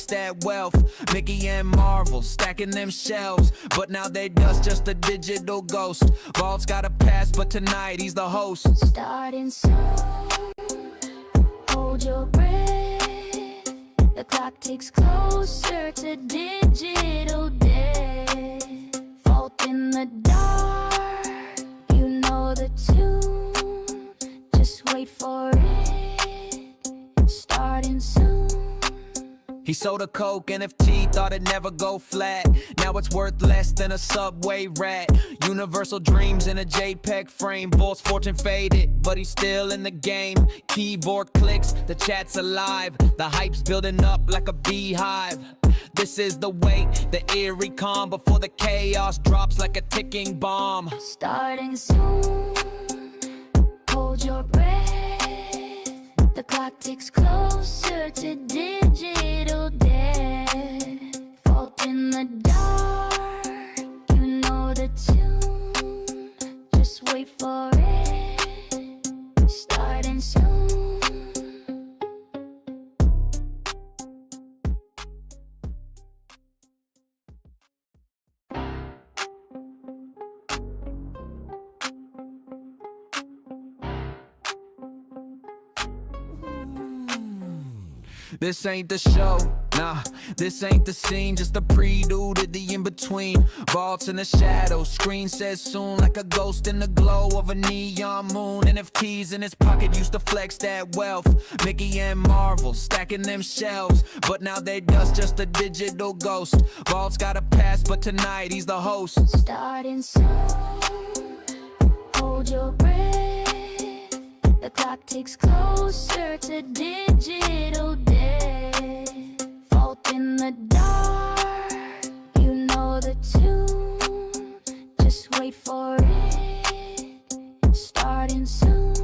that wealth. Mickey and Marvel stacking them shelves, but now they dust, just a digital ghost. Vault's got a past, but tonight he's the host. Starting soon, hold your breath. The clock ticks closer to digital death. Vault in the dark, you know the tune. Just wait for it, starting soon. He sold a Coke NFT, thought it'd never go flat. Now it's worth less than a Subway rat. Universal dreams in a JPEG frame. Vault's fortune faded, but he's still in the game. Keyboard clicks, the chat's alive. The hype's building up like a beehive. This is the wait, the eerie calm before the chaos drops like a ticking bomb. Starting soon, hold your breath. The clock ticks closer to digital death. Vault in the dark, you know the tune. Just wait for it, starting soon. This ain't the show, nah, this ain't the scene. Just a prelude to the in-between. Vaults in the shadows, screen says soon. Like a ghost in the glow of a neon moon. NFTs in his pocket used to flex that wealth. Mickey and Marvel stacking them shelves, but now they dust, just a digital ghost. Vault's got a past, but tonight he's the host. Starting soon, hold your breath. The clock ticks closer to digital death. Vault in the dark, you know the tune. Just wait for it, starting soon.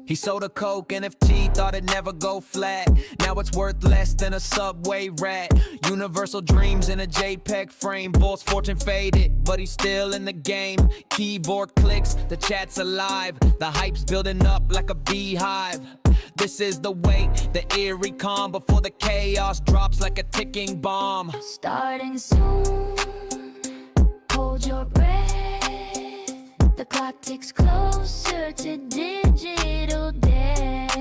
He sold a Coke NFT, thought it'd never go flat. Now it's worth less than a Subway rat. Universal dreams in a JPEG frame. Vault's fortune faded, but he's still in the game. Keyboard clicks, the chat's alive. The hype's building up like a beehive. This is the wait, the eerie calm before the chaos drops like a ticking bomb. Starting soon, hold your breath. The clock ticks closer to digital death.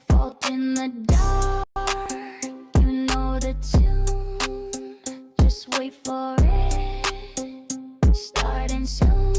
Vault in the dark, you know the tune. Just wait for it, starting soon.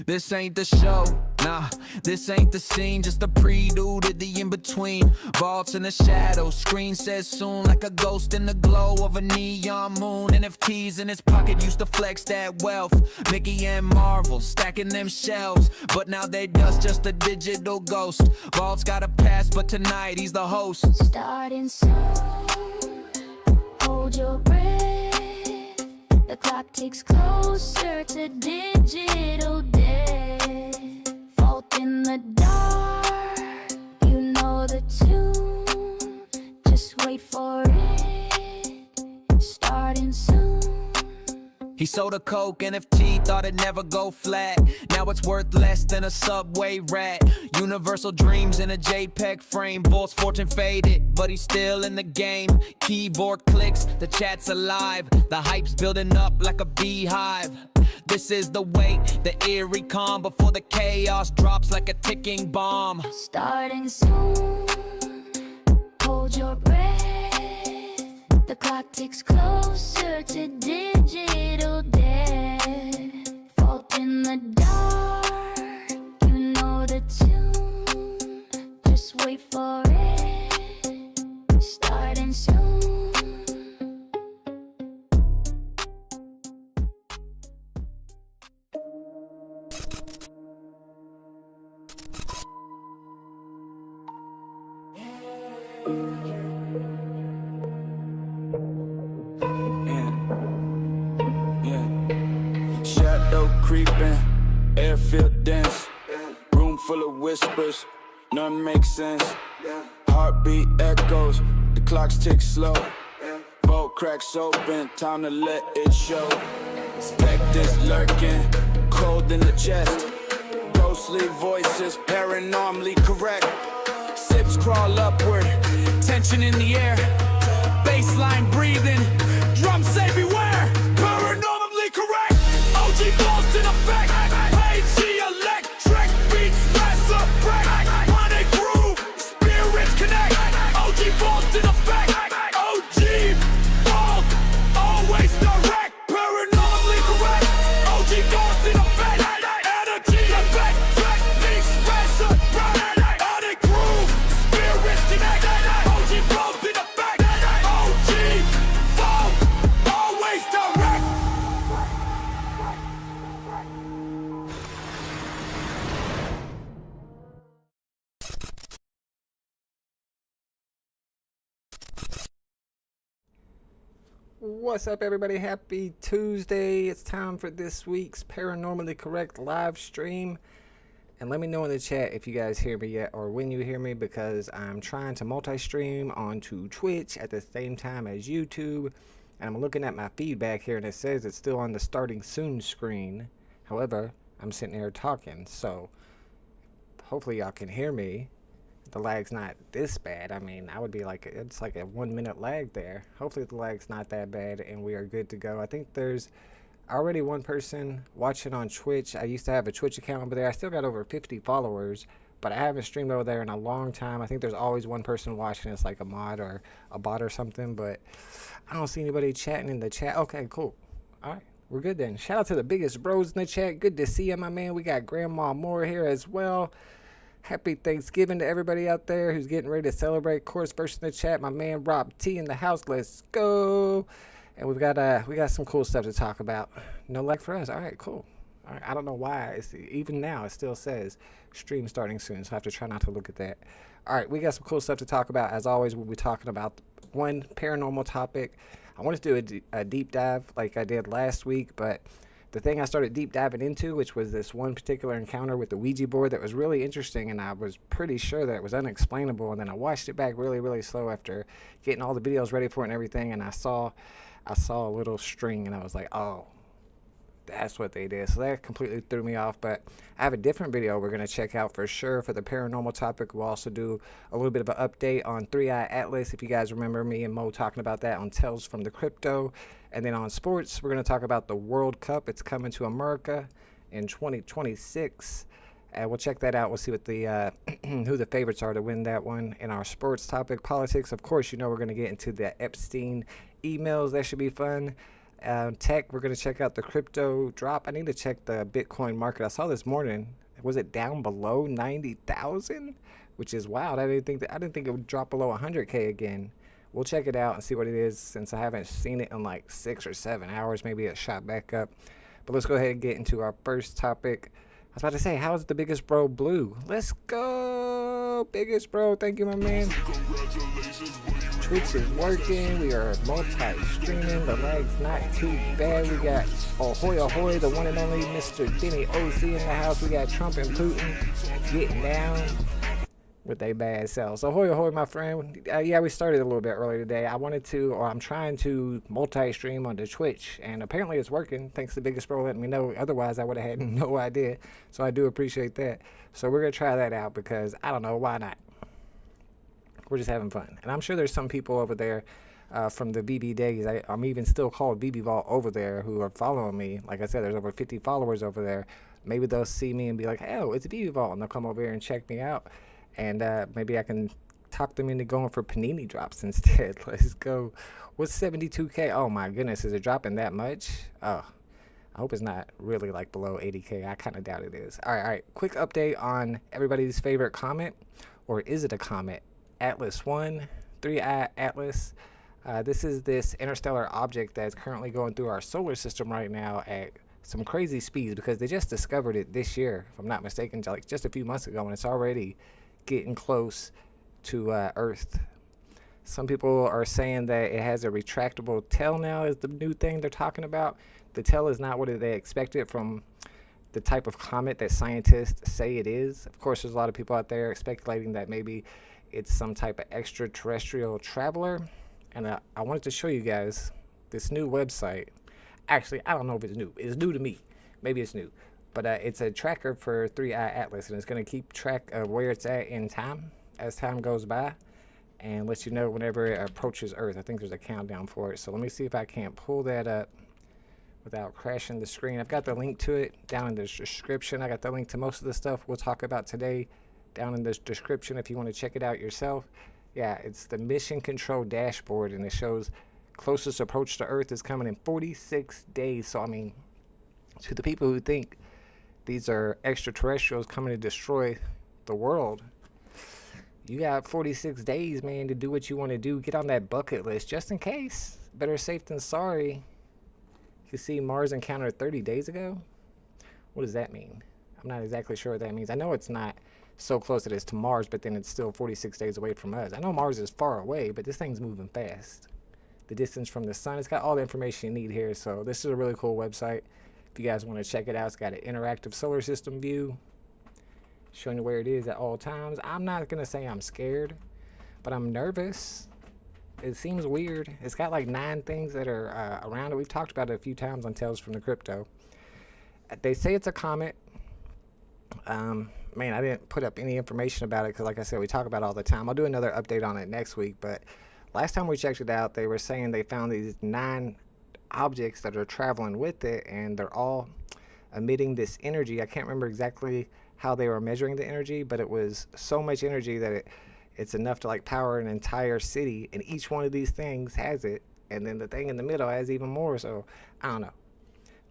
This ain't the show, nah, this ain't the scene. Just a prelude to the in-between. Vaults in the shadows, screen says soon. Like a ghost in the glow of a neon moon. NFTs in his pocket used to flex that wealth. Mickey and Marvel stacking them shelves, but now they dust, just a digital ghost. Vault's got a past, but tonight he's the host. Starting soon, hold your breath. The clock ticks closer to digital death. Vault in the dark, you know the tune. Just wait for it, starting soon. He sold a Coke NFT, thought it'd never go flat. Now it's worth less than a Subway rat. Universal dreams in a JPEG frame. Vault's fortune faded, but he's still in the game. Keyboard clicks, the chat's alive. The hype's building up like a beehive. This is the wait, the eerie calm before the chaos drops like a ticking bomb. Starting soon, hold your breath. The clock ticks closer to digital death. Vault in the dark, you know the tune. Just wait for it, starting soon. Creeping, air feel dense. Room full of whispers, none make sense. Heartbeat echo goes, the clocks tick slow. Vault cracks open, time to let it show. Specters lurking, cold in the chest. Ghostly voices, paranormally correct. Sips crawl upward, tension in the air. Baseline breathing, drums say beware. Paranormally correct, OG balls in effect. Page electric, beats resurrect. Chronic groove, spirits connect. OG balls in effect. OG ball, always direct. Paranormally correct, OG balls in effect. Energy effect, techniques resurrect. Chronic groove, spirits connect. OG balls in effect. OG ball, always direct. What's up, everybody? Happy Tuesday. It's time for this week's Paranormally Correct live stream. And let me know in the chat if you guys hear me yet or when you hear me, because I'm trying to multi-stream onto Twitch at the same time as YouTube. And I'm looking at my feedback here and it says it's still on the starting soon screen. However, I'm sitting here talking, so hopefully y'all can hear me. The lag's not this bad. I mean, I would be like, it's like a 1 minute lag there. Hopefully the lag's not that bad and we are good to go. I think there's already one person watching on Twitch. I used to have a Twitch account over there. I still got over 50 followers, but I haven't streamed over there in a long time. I think there's always one person watching. It's like a mod or a bot or something, but I don't see anybody chatting in the chat. Okay, cool. All right, we're good then. Shout out to the biggest bros in the chat. Good to see you, my man. We got Grandma Moore here as well. Happy Thanksgiving to everybody out there who's getting ready to celebrate. Of course, first in the chat, my man Rob T in the house. Let's go. And we got some cool stuff to talk about. No lag for us. All right, cool. All right, I don't know why. Even now, it still says stream starting soon, so I have to try not to look at that. All right, we got some cool stuff to talk about. As always, we'll be talking about one paranormal topic. I wanted to do a deep dive like I did last week, but the thing I started deep diving into, which was this one particular encounter with the Ouija board that was really interesting, and I was pretty sure that it was unexplainable. And then I watched it back really, really slow after getting all the videos ready for it and everything, and I saw a little string, and I was like, oh, that's what they did. So that completely threw me off. But I have a different video we're going to check out for sure for the paranormal topic. We'll also do a little bit of an update on 3-Eye Atlas, if you guys remember me and Mo talking about that on Tales from the Crypto. And then on sports, we're going to talk about the World Cup. It's coming to America in 2026. And we'll check that out. We'll see what the who the favorites are to win that one. In our sports topic, politics, of course, you know we're going to get into the Epstein emails. That should be fun. Tech, we're going to check out the crypto drop. I need to check the Bitcoin market. I saw this morning, was it down below 90,000? Which is wild. I didn't think it would drop below 100K again. We'll check it out and see what it is, since I haven't seen it in like 6 or 7 hours. Maybe it shot back up. But let's go ahead and get into our first topic. I was about to say, how is the biggest bro blue? Let's go, biggest bro. Thank you, my man. Twitch is working. We are multi-streaming. The lag's not too bad. We got ahoy ahoy, the one and only Mr. Denny OC in the house. We got Trump and Putin getting down with a bad self. So ahoy ahoy, my friend. Yeah, we started a little bit earlier today. I'm trying to multi-stream onto Twitch, and apparently it's working. Thanks to Biggest Bro letting me know. Otherwise, I would have had no idea. So I do appreciate that. So we're gonna try that out because I don't know, why not? We're just having fun, and I'm sure there's some people over there from the BB days. I'm even still called BB Vault over there who are following me. Like I said, there's over 50 followers over there. Maybe they'll see me and be like, "Oh, it's BB Vault," and they'll come over here and check me out. And maybe I can talk them into going for panini drops instead. Let's go. What's 72K? Oh my goodness, is it dropping that much? Oh, I hope it's not really like below 80K. I kind of doubt it is. All right. Quick update on everybody's favorite comet, or is it a comet? Atlas 1, 3-Eye Atlas. This is this interstellar object that's currently going through our solar system right now at some crazy speeds, because they just discovered it this year, if I'm not mistaken, like just a few months ago, and it's already getting close to Earth. Some people are saying that it has a retractable tail now is the new thing they're talking about. The tail is not what they expected from the type of comet that scientists say it is. Of course, there's a lot of people out there speculating that maybe it's some type of extraterrestrial traveler. And I wanted to show you guys this new website. Actually, I don't know if it's new. It's new to me. Maybe it's new. But it's a tracker for 3i Atlas, and it's going to keep track of where it's at in time as time goes by, and let you know whenever it approaches Earth. I think there's a countdown for it. So let me see if I can't pull that up without crashing the screen. I've got the link to it down in the description. I got the link to most of the stuff we'll talk about today down in the description if you want to check it out yourself. Yeah, it's the mission control dashboard, and it shows closest approach to Earth is coming in 46 days. So I mean, to the people who think these are extraterrestrials coming to destroy the world, you got 46 days, man, to do what you want to do. Get on that bucket list just in case. Better safe than sorry. You see Mars encountered 30 days ago. What does that mean? I'm not exactly sure what that means. I know it's not so close that it's to Mars, but then it's still 46 days away from us. I know Mars is far away, but this thing's moving fast. The distance from the sun, it's got all the information you need here. So this is a really cool website. If you guys want to check it out, it's got an interactive solar system view showing you where it is at all times. I'm not going to say I'm scared, but I'm nervous. It seems weird. It's got like 9 things that are around it. We've talked about it a few times on Tales from the Crypto. They say it's a comet. Man, I didn't put up any information about it because, like I said, we talk about it all the time. I'll do another update on it next week, but last time we checked it out, they were saying they found these 9 objects that are traveling with it, and they're all emitting this energy. I can't remember exactly how they were measuring the energy, but it was so much energy that it's enough to like power an entire city, and each one of these things has it, and then the thing in the middle has even more. So I don't know.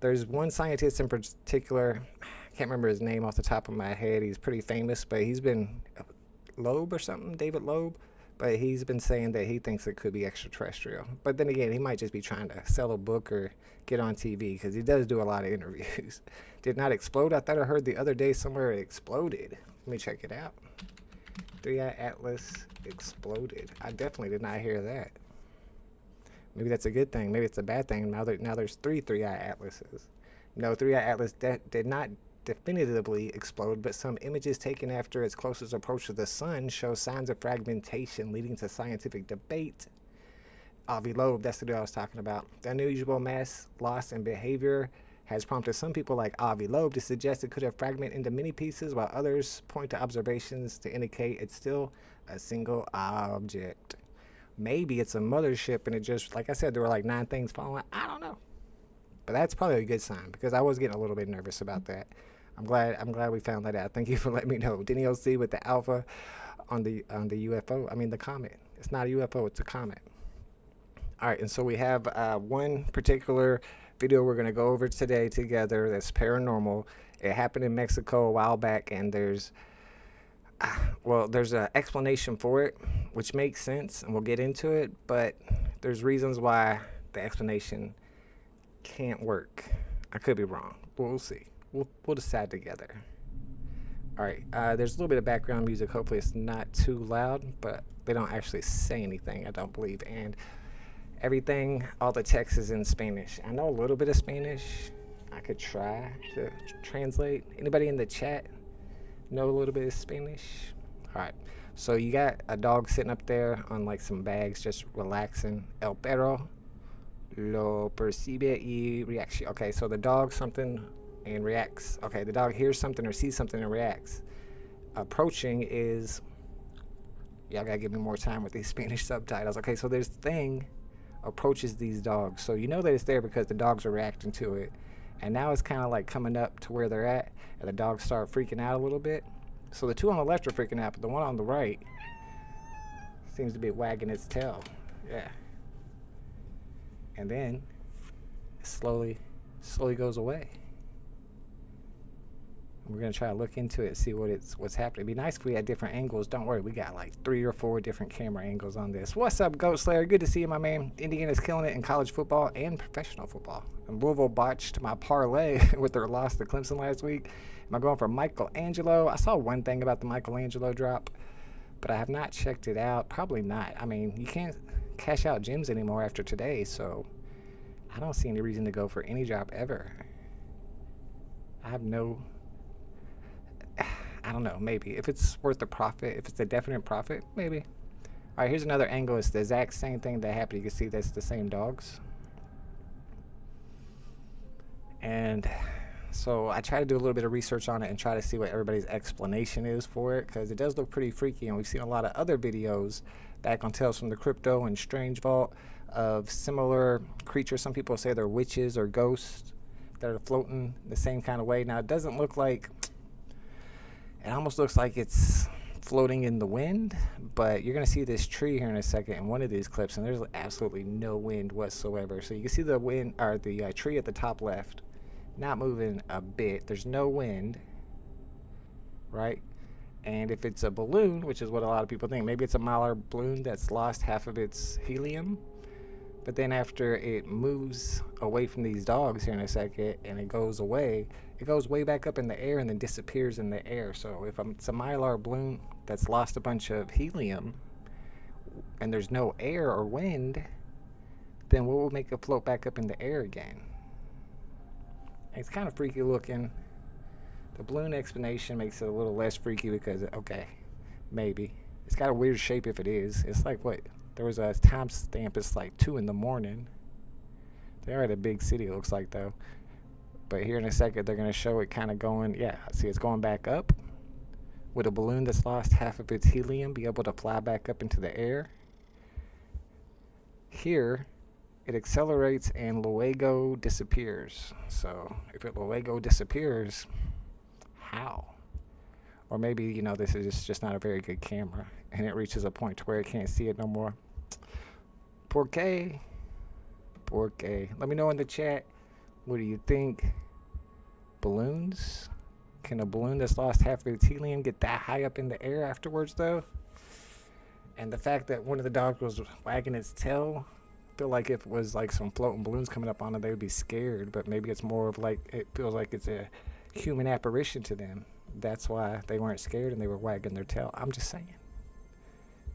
There's one scientist in particular, I can't remember his name off the top of my head. He's pretty famous, but he's been Loeb or something, David Loeb. But he's been saying that he thinks it could be extraterrestrial. But then again, he might just be trying to sell a book or get on TV, because he does do a lot of interviews. Did not explode. I thought I heard the other day somewhere it exploded. Let me check it out. 3i Atlas exploded. I definitely did not hear that. Maybe that's a good thing. Maybe it's a bad thing. Now there's 3 3i Atlases. No, 3i Atlas did not definitively explode, but some images taken after its closest approach to the sun show signs of fragmentation leading to scientific debate. Avi Loeb, that's the dude I was talking about. The unusual mass loss and behavior has prompted some people like Avi Loeb to suggest it could have fragmented into many pieces, while others point to observations to indicate it's still a single object. Maybe it's a mothership and it just, like I said, there were like 9 things following. I don't know. But that's probably a good sign, because I was getting a little bit nervous about that. I'm glad we found that out. Thank you for letting me know. Denny OC with the alpha on the UFO. I mean the comet. It's not a UFO, it's a comet. All right, and so we have one particular video we're going to go over today together that's paranormal. It happened in Mexico a while back, and there's an explanation for it, which makes sense, and we'll get into it, but there's reasons why the explanation can't work. I could be wrong. We'll see. We'll decide together. All right, there's a little bit of background music. Hopefully it's not too loud, but they don't actually say anything, I don't believe. And everything, all the text is in Spanish. I know a little bit of Spanish. I could try to translate. Anybody in the chat know a little bit of Spanish? All right, so you got a dog sitting up there on like some bags, just relaxing. El perro lo percibe y reacciona. Okay, so the dog something and reacts. Okay, the dog hears something or sees something and reacts. Approaching is, y'all gotta give me more time with these Spanish subtitles. Okay, so this thing approaches these dogs. So you know that it's there because the dogs are reacting to it. And now it's kind of like coming up to where they're at, and the dogs start freaking out a little bit. So the 2 on the left are freaking out, but the one on the right seems to be wagging its tail. Yeah. And then it slowly goes away. We're gonna try to look into it, see what's happening. It'd be nice if we had different angles. Don't worry, we got like 3 or 4 different camera angles on this. What's up, Goat Slayer? Good to see you, my man. Indiana's killing it in college football and professional football. And Louisville botched my parlay with their loss to Clemson last week. Am I going for Michelangelo? I saw one thing about the Michelangelo drop, but I have not checked it out. Probably not. I mean, you can't cash out gyms anymore after today, so I don't see any reason to go for any drop ever. I I don't know, maybe. If it's worth the profit, if it's a definite profit, maybe. All right, here's another angle. It's the exact same thing that happened. You can see that's the same dogs. And so I try to do a little bit of research on it and try to see what everybody's explanation is for it, because it does look pretty freaky, and we've seen a lot of other videos back on Tales from the Crypto and Strange Vault of similar creatures. Some people say they're witches or ghosts that are floating the same kind of way. Now it doesn't look like, it almost looks like it's floating in the wind, but you're going to see this tree here in a second in one of these clips, and there's absolutely no wind whatsoever. So you can see the wind, or the tree at the top left, not moving a bit. There's no wind, right? And if it's a balloon, which is what a lot of people think, maybe it's a Mylar balloon that's lost half of its helium, but then after it moves away from these dogs here in a second and it goes away, it goes way back up in the air and then disappears in the air. So if it's a Mylar balloon that's lost a bunch of helium and there's no air or wind, then what will make it float back up in the air again? It's kind of freaky looking. The balloon explanation makes it a little less freaky because, okay, maybe. It's got a weird shape if it is. It's like what? There was a timestamp, it's like 2 in the morning. They are at a big city, it looks like, though. But here in a second, they're going to show it kind of going, yeah, see, it's going back up. Would a balloon that's lost half of its helium be able to fly back up into the air? Here, it accelerates and luego disappears. So, if it luego disappears, how? Or maybe, you know, this is just not a very good camera, and it reaches a point to where it can't see it no more. ¿Por qué? ¿Por qué? Let me know in the chat, what do you think? Balloons? Can a balloon that's lost half of its helium get that high up in the air afterwards, though? And the fact that one of the dogs was wagging its tail, I feel like if it was like some floating balloons coming up on it, they would be scared. But maybe it's more of like, it feels like it's a human apparition to them. That's why they weren't scared and they were wagging their tail. I'm just saying.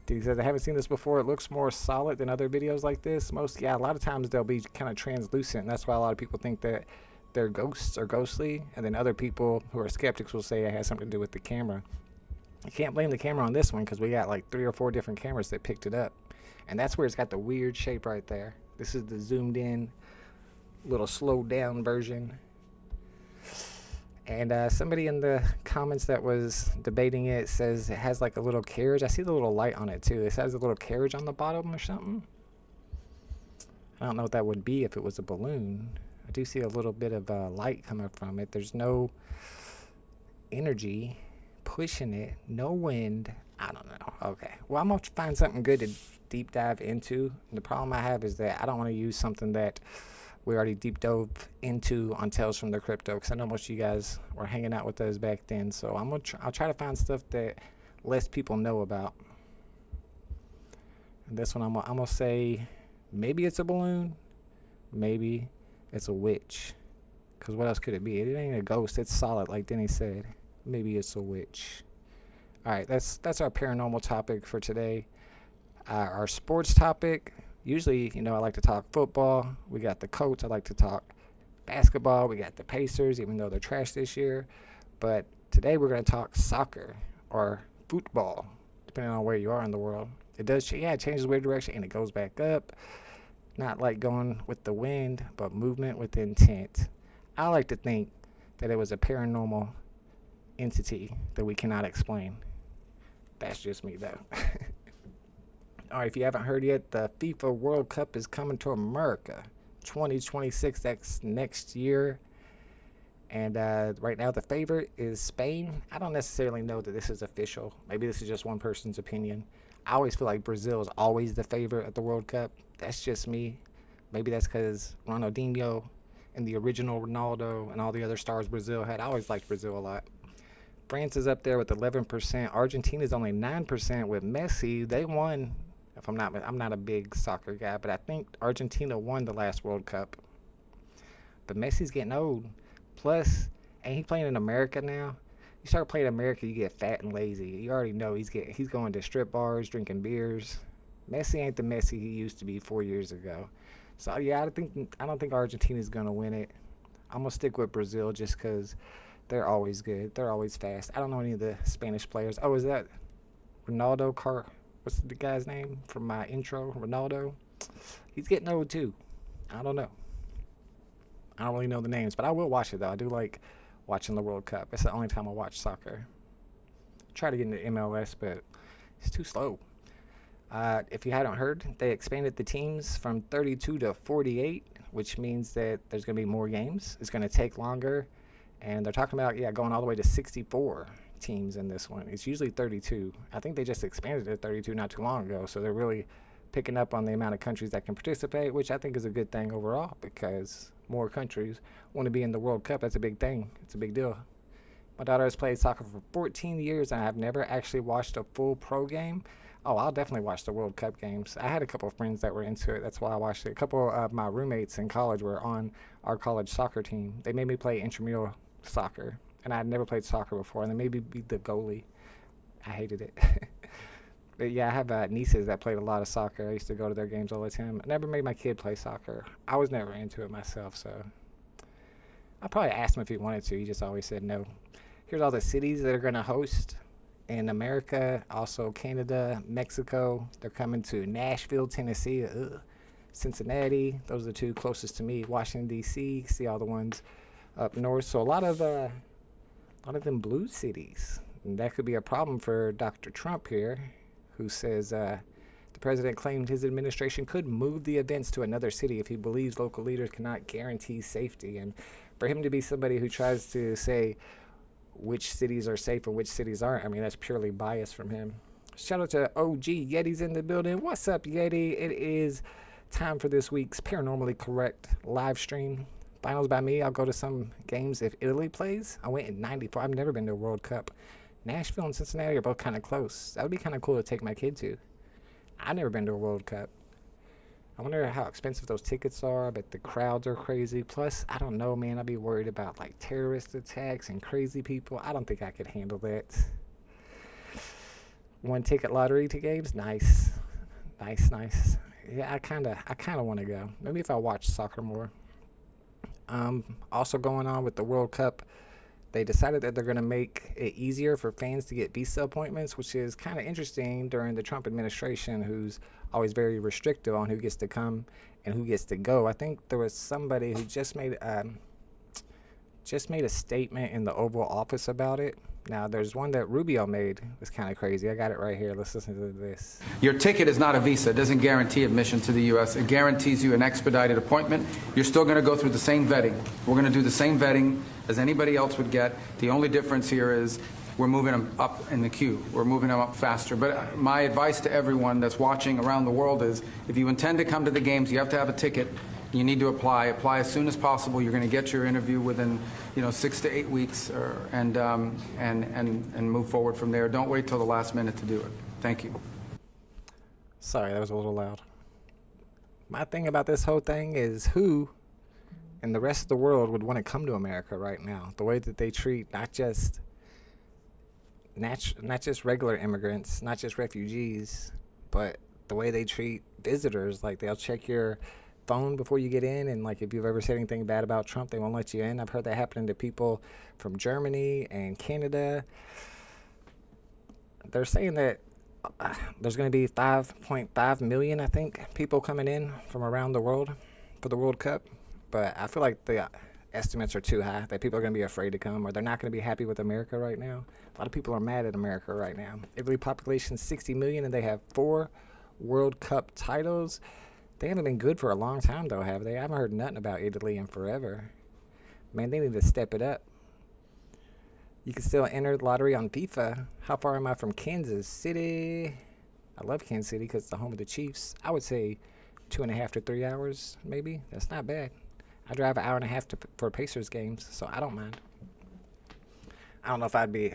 He says, I haven't seen this before. It looks more solid than other videos like this. A lot of times they'll be kind of translucent. And that's why a lot of people think that they're ghosts or ghostly. And then other people who are skeptics will say it has something to do with the camera. You can't blame the camera on this one because we got like 3 or 4 different cameras that picked it up. And that's where it's got the weird shape right there. This is the zoomed in, little slowed down version. And somebody in the comments that was debating it says it has like a little carriage. I see the little light on it too. It has a little carriage on the bottom or something. I don't know what that would be if it was a balloon. I do see a little bit of light coming from it. There's no energy pushing it. No wind. I don't know. Okay. Well, I'm going to find something good to deep dive into. And the problem I have is that I don't want to use something that we already deep dove into on Tales from the Crypto, because I know most of you guys were hanging out with us back then. So I'll try to find stuff that less people know about. And this one I'm gonna say maybe it's a balloon, maybe it's a witch. Because what else could it be? It ain't a ghost. It's solid, like Denny said. Maybe it's a witch. All right, that's our paranormal topic for today. Our sports topic. Usually, you know, I like to talk football. We got the Colts. I like to talk basketball. We got the Pacers, even though they're trash this year. But today we're going to talk soccer or football, depending on where you are in the world. It does, it changes weird direction and it goes back up. Not like going with the wind, but movement with intent. I like to think that it was a paranormal entity that we cannot explain. That's just me, though. All right, if you haven't heard yet, the FIFA World Cup is coming to America. 2026, that's next year. And right now the favorite is Spain. I don't necessarily know that this is official. Maybe this is just one person's opinion. I always feel like Brazil is always the favorite at the World Cup. That's just me. Maybe that's because Ronaldinho and the original Ronaldo and all the other stars Brazil had. I always liked Brazil a lot. France is up there with 11%. Argentina's only 9% with Messi. They won. If I'm not a big soccer guy, but I think Argentina won the last World Cup. But Messi's getting old. Plus, ain't he playing in America now? You start playing in America, you get fat and lazy. You already know he's going to strip bars, drinking beers. Messi ain't the Messi he used to be 4 years ago. So yeah, I don't think Argentina's gonna win it. I'm gonna stick with Brazil just because They're always good. They're always fast. I don't know any of the Spanish players. Oh, is that Ronaldo what's the guy's name from my intro? Ronaldo? He's getting old too. I don't know. I don't really know the names, but I will watch it though. I do like watching the World Cup. It's the only time I watch soccer. Try to get into MLS, but it's too slow. If you hadn't heard, they expanded the teams from 32 to 48, which means that there's going to be more games. It's going to take longer, and they're talking about going all the way to 64 teams in this one. It's usually 32. I think they just expanded it to 32 not too long ago, so they're really picking up on the amount of countries that can participate, which I think is a good thing overall because more countries want to be in the World Cup. That's a big thing. It's a big deal. My daughter has played soccer for 14 years, and I've never actually watched a full pro game. Oh, I'll definitely watch the World Cup games. I had a couple of friends that were into it. That's why I watched it. A couple of my roommates in college were on our college soccer team. They made me play intramural soccer, and I had never played soccer before, and they made me be the goalie. I hated it. But yeah, I have nieces that played a lot of soccer. I used to go to their games all the time. I never made my kid play soccer. I was never into it myself, so I probably asked him if he wanted to. He just always said no. Here's all the cities that are going to host in America, also Canada, Mexico. They're coming to Nashville, Tennessee, Cincinnati. Those are the two closest to me. Washington, D.C. See all the ones up north. So a lot of them blue cities. And that could be a problem for Dr. Trump here, who says the president claimed his administration could move the events to another city if he believes local leaders cannot guarantee safety. And for him to be somebody who tries to say which cities are safe and which cities aren't, I mean, that's purely bias from him. Shout out to OG Yeti's in the building. What's up, Yeti? It is time for this week's Paranormally Correct live stream. Finals by me. I'll go to some games if Italy plays. I went in 94. I've never been to a World Cup. Nashville and Cincinnati are both kind of close. That would be kind of cool to take my kid to. I've never been to a World Cup. I wonder how expensive those tickets are. I bet the crowds are crazy. Plus, I don't know, man. I'd be worried about like terrorist attacks and crazy people. I don't think I could handle that. One ticket lottery to games, nice. Yeah, I kind of want to go. Maybe if I watch soccer more. Also going on with the World Cup, they decided that they're going to make it easier for fans to get visa appointments, which is kind of interesting during the Trump administration, who's always very restrictive on who gets to come and who gets to go. I think there was somebody who just made a statement in the Oval Office about it. Now, there's one that Rubio made. It's kind of crazy. I got it right here. Let's listen to this. Your ticket is not a visa. It doesn't guarantee admission to the U.S. It guarantees you an expedited appointment. You're still going to go through the same vetting. We're going to do the same vetting as anybody else would get. The only difference here is we're moving them up in the queue. We're moving them up faster. But my advice to everyone that's watching around the world is if you intend to come to the games, you have to have a ticket. You need to apply as soon as possible. You're going to get your interview within 6 to 8 weeks, and move forward from there. Don't wait till the last minute to do it. Thank you. Sorry, that was a little loud. My thing about this whole thing is who in the rest of the world would want to come to America right now. The way that they treat not just regular immigrants, not just refugees, but the way they treat visitors. Like, they'll check your phone before you get in, and like if you've ever said anything bad about Trump, they won't let you in. I've heard that happening to people from Germany and Canada. They're saying that there's going to be 5.5 million, I think, people coming in from around the world for the World Cup. But I feel like the estimates are too high, that people are going to be afraid to come, or they're not going to be happy with America right now. A lot of people are mad at America right now. Italy population is 60 million, and they have 4 World Cup titles. They haven't been good for a long time, though, have they? I haven't heard nothing about Italy in forever. Man, they need to step it up. You can still enter the lottery on FIFA. How far am I from Kansas City? I love Kansas City because it's the home of the Chiefs. I would say 2.5 to 3 hours, maybe. That's not bad. I drive an hour and a half for Pacers games, so I don't mind. I don't know if I'd be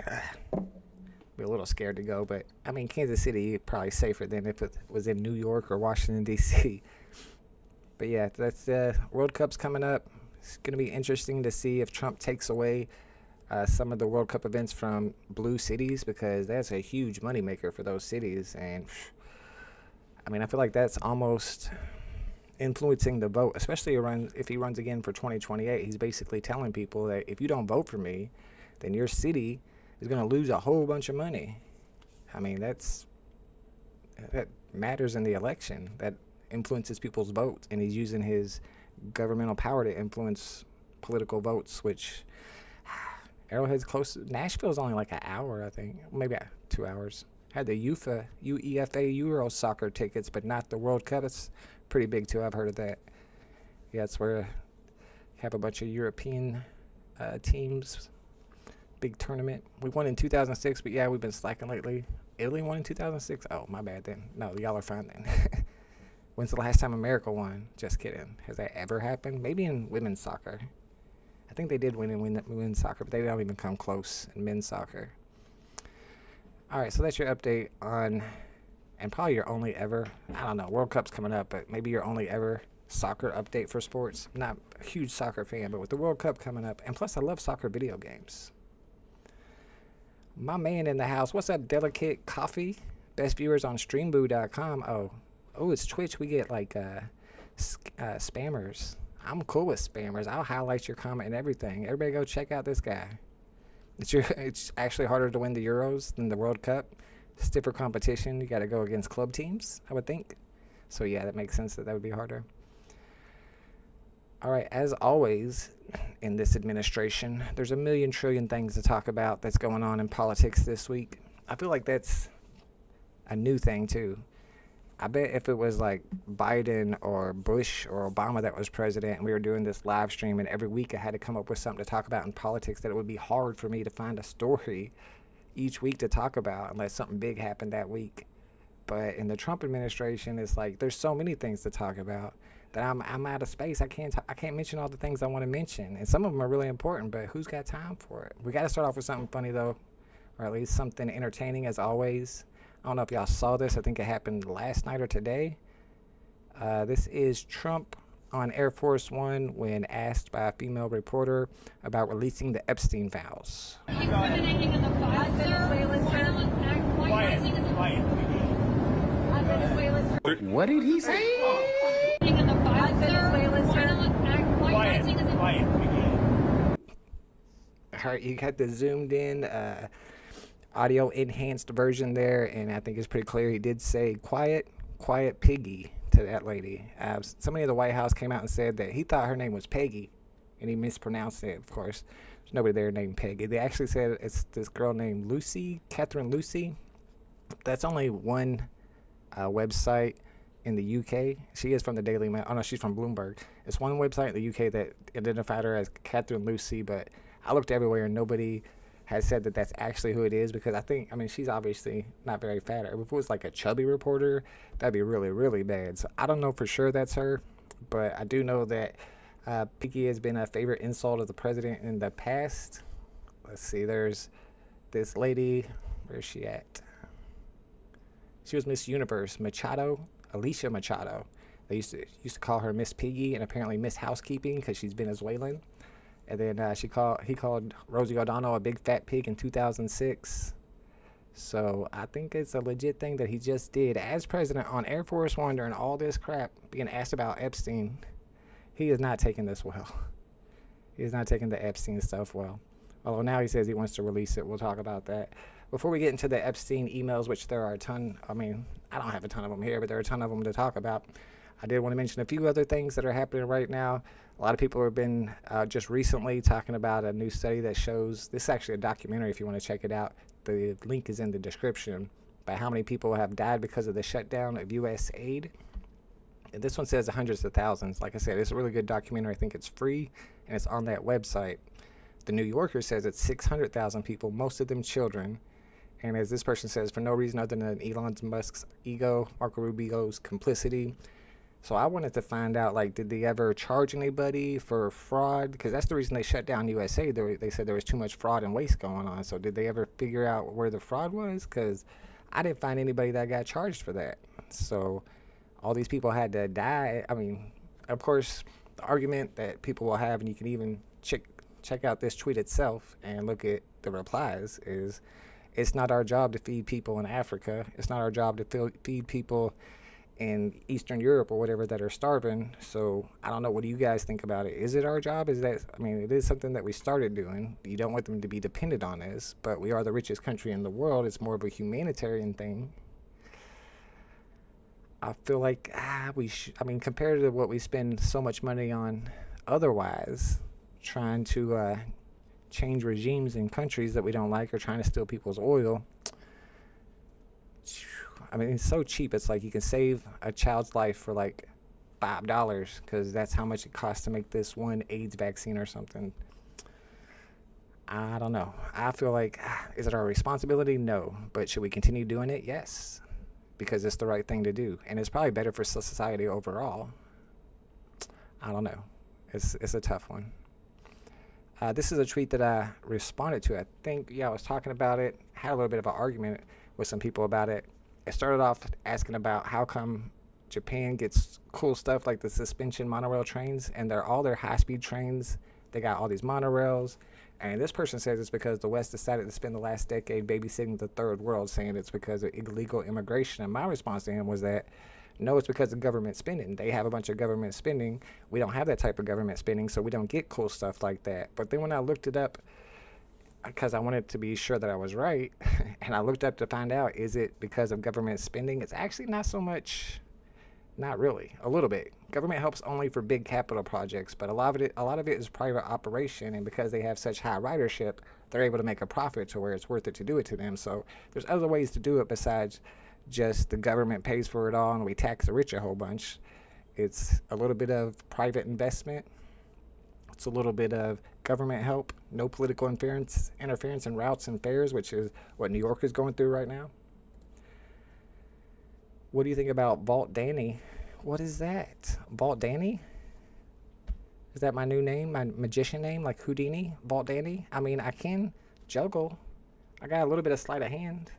a little scared to go, but I mean, Kansas City probably safer than if it was in New York or Washington, D.C. But yeah, that's World Cup's coming up. It's going to be interesting to see if Trump takes away some of the World Cup events from blue cities, because that's a huge moneymaker for those cities. And I mean, I feel like that's almost influencing the vote, especially if he runs again for 2028. He's basically telling people that if you don't vote for me, then your city is going to lose a whole bunch of money. I mean, that matters in the election. That influences people's votes, and he's using his governmental power to influence political votes, which Arrowhead's close. Nashville's only like an hour, I think, maybe 2 hours. Had the UEFA Euro soccer tickets, but not the World Cup. It's pretty big too. I've heard of that. Yeah, it's where you have a bunch of European teams. Big tournament. We won in 2006, but yeah, we've been slacking lately. Italy won in 2006. Oh, my bad then. No, y'all are fine then. When's the last time America won? Just kidding. Has that ever happened? Maybe in women's soccer. I think they did win in women's soccer, but they don't even come close in men's soccer. All right, so that's your update on, and probably your only ever, I don't know, World Cup's coming up, but maybe your only ever soccer update for sports. I'm not a huge soccer fan, but with the World Cup coming up, and plus I love soccer video games. My man in the house, what's up, Delicate Coffee? Best viewers on streamboo.com. Oh, it's Twitch. We get like spammers. I'm cool with spammers. I'll highlight your comment and everything. Everybody go check out this guy. It's actually harder to win the Euros than the World Cup. Stiffer competition. You got to go against club teams, I would think. So yeah, that makes sense that would be harder. All right, as always in this administration, there's a million trillion things to talk about that's going on in politics this week. I feel like that's a new thing too. I bet if it was like Biden or Bush or Obama that was president and we were doing this live stream and every week I had to come up with something to talk about in politics, that it would be hard for me to find a story each week to talk about unless something big happened that week. But in the Trump administration, it's like there's so many things to talk about that I'm out of space. I can't mention all the things I want to mention, and some of them are really important, but who's got time for it? We got to start off with something funny though, or at least something entertaining as always. I don't know if y'all saw this. I think it happened last night or today. This is Trump on Air Force One when asked by a female reporter about releasing the Epstein files. What did he say? All right, you got the zoomed in audio enhanced version there, and I think it's pretty clear he did say quiet piggy to that lady. Somebody at the White House came out and said that he thought her name was Peggy, and he mispronounced it, of course. There's nobody there named Peggy. They actually said it's this girl named Lucy, Catherine Lucy. That's only one website in the UK. She is from the Daily Mail. Oh, no, she's from Bloomberg. It's one website in the UK that identified her as Catherine Lucy, but I looked everywhere and nobody has said that that's actually who it is, because I mean, she's obviously not very fat. If it was like a chubby reporter, that'd be really, really bad. So I don't know for sure that's her, but I do know that Piggy has been a favorite insult of the president in the past. Let's see, there's this lady, where's she at? She was Miss Universe, Alicia Machado. They used to call her Miss Piggy and apparently Miss Housekeeping because she's Venezuelan. And then he called Rosie O'Donnell a big fat pig in 2006. So I think it's a legit thing that he just did as president on Air Force One during all this crap, being asked about Epstein. He is not taking this well. He is not taking the Epstein stuff well. Although now he says he wants to release it. We'll talk about that. Before we get into the Epstein emails, which there are a ton, I mean, I don't have a ton of them here, but there are a ton of them to talk about. I did want to mention a few other things that are happening right now. A lot of people have been just recently talking about a new study that shows, this is actually a documentary if you want to check it out. The link is in the description, about how many people have died because of the shutdown of U.S. aid. And this one says hundreds of thousands. Like I said, it's a really good documentary. I think it's free, and it's on that website. The New Yorker says it's 600,000 people, most of them children. And as this person says, for no reason other than Elon Musk's ego, Marco Rubio's complicity. So I wanted to find out, like, did they ever charge anybody for fraud? Because that's the reason they shut down USA. They said there was too much fraud and waste going on. So did they ever figure out where the fraud was? Because I didn't find anybody that got charged for that. So all these people had to die. I mean, of course, the argument that people will have, and you can even check out this tweet itself and look at the replies, is it's not our job to feed people in Africa. It's not our job to feed people in Eastern Europe or whatever that are starving. So I don't know. What do you guys think about it? Is it our job? Is that, I mean, it is something that we started doing. You don't want them to be dependent on us, but we are the richest country in the world. It's more of a humanitarian thing. I feel like I mean, compared to what we spend so much money on otherwise, trying to change regimes in countries that we don't like, or trying to steal people's oil. I mean, it's so cheap. It's like you can save a child's life for like $5 because that's how much it costs to make this one AIDS vaccine or something. I don't know. I feel like, is it our responsibility? No. But should we continue doing it? Yes. Because it's the right thing to do. And it's probably better for society overall. I don't know. It's a tough one. This is a tweet that I responded to. I think, I was talking about it. Had a little bit of an argument with some people about it. It started off asking about how come Japan gets cool stuff like the suspension monorail trains, and all their high-speed trains, they got all these monorails. And this person says it's because the West decided to spend the last decade babysitting the third world, saying it's because of illegal immigration. And my response to him was that, no, it's because of government spending. They have a bunch of government spending. We don't have that type of government spending, so we don't get cool stuff like that. But then when I looked it up, because I wanted to be sure that I was right, and I looked up to find out, is it because of government spending? It's actually not so much, not really, a little bit. Government helps only for big capital projects, but a lot of it is private operation, and because they have such high ridership, they're able to make a profit to where it's worth it to do it to them. So there's other ways to do it besides just the government pays for it all and we tax the rich a whole bunch. It's a little bit of private investment. It's a little bit of government help, no political interference in routes and fares, which is what New York is going through right now. What do you think about Vault Danny? What is that? Vault Danny? Is that my new name, my magician name, like Houdini? Vault Danny? I mean, I can juggle. I got a little bit of sleight of hand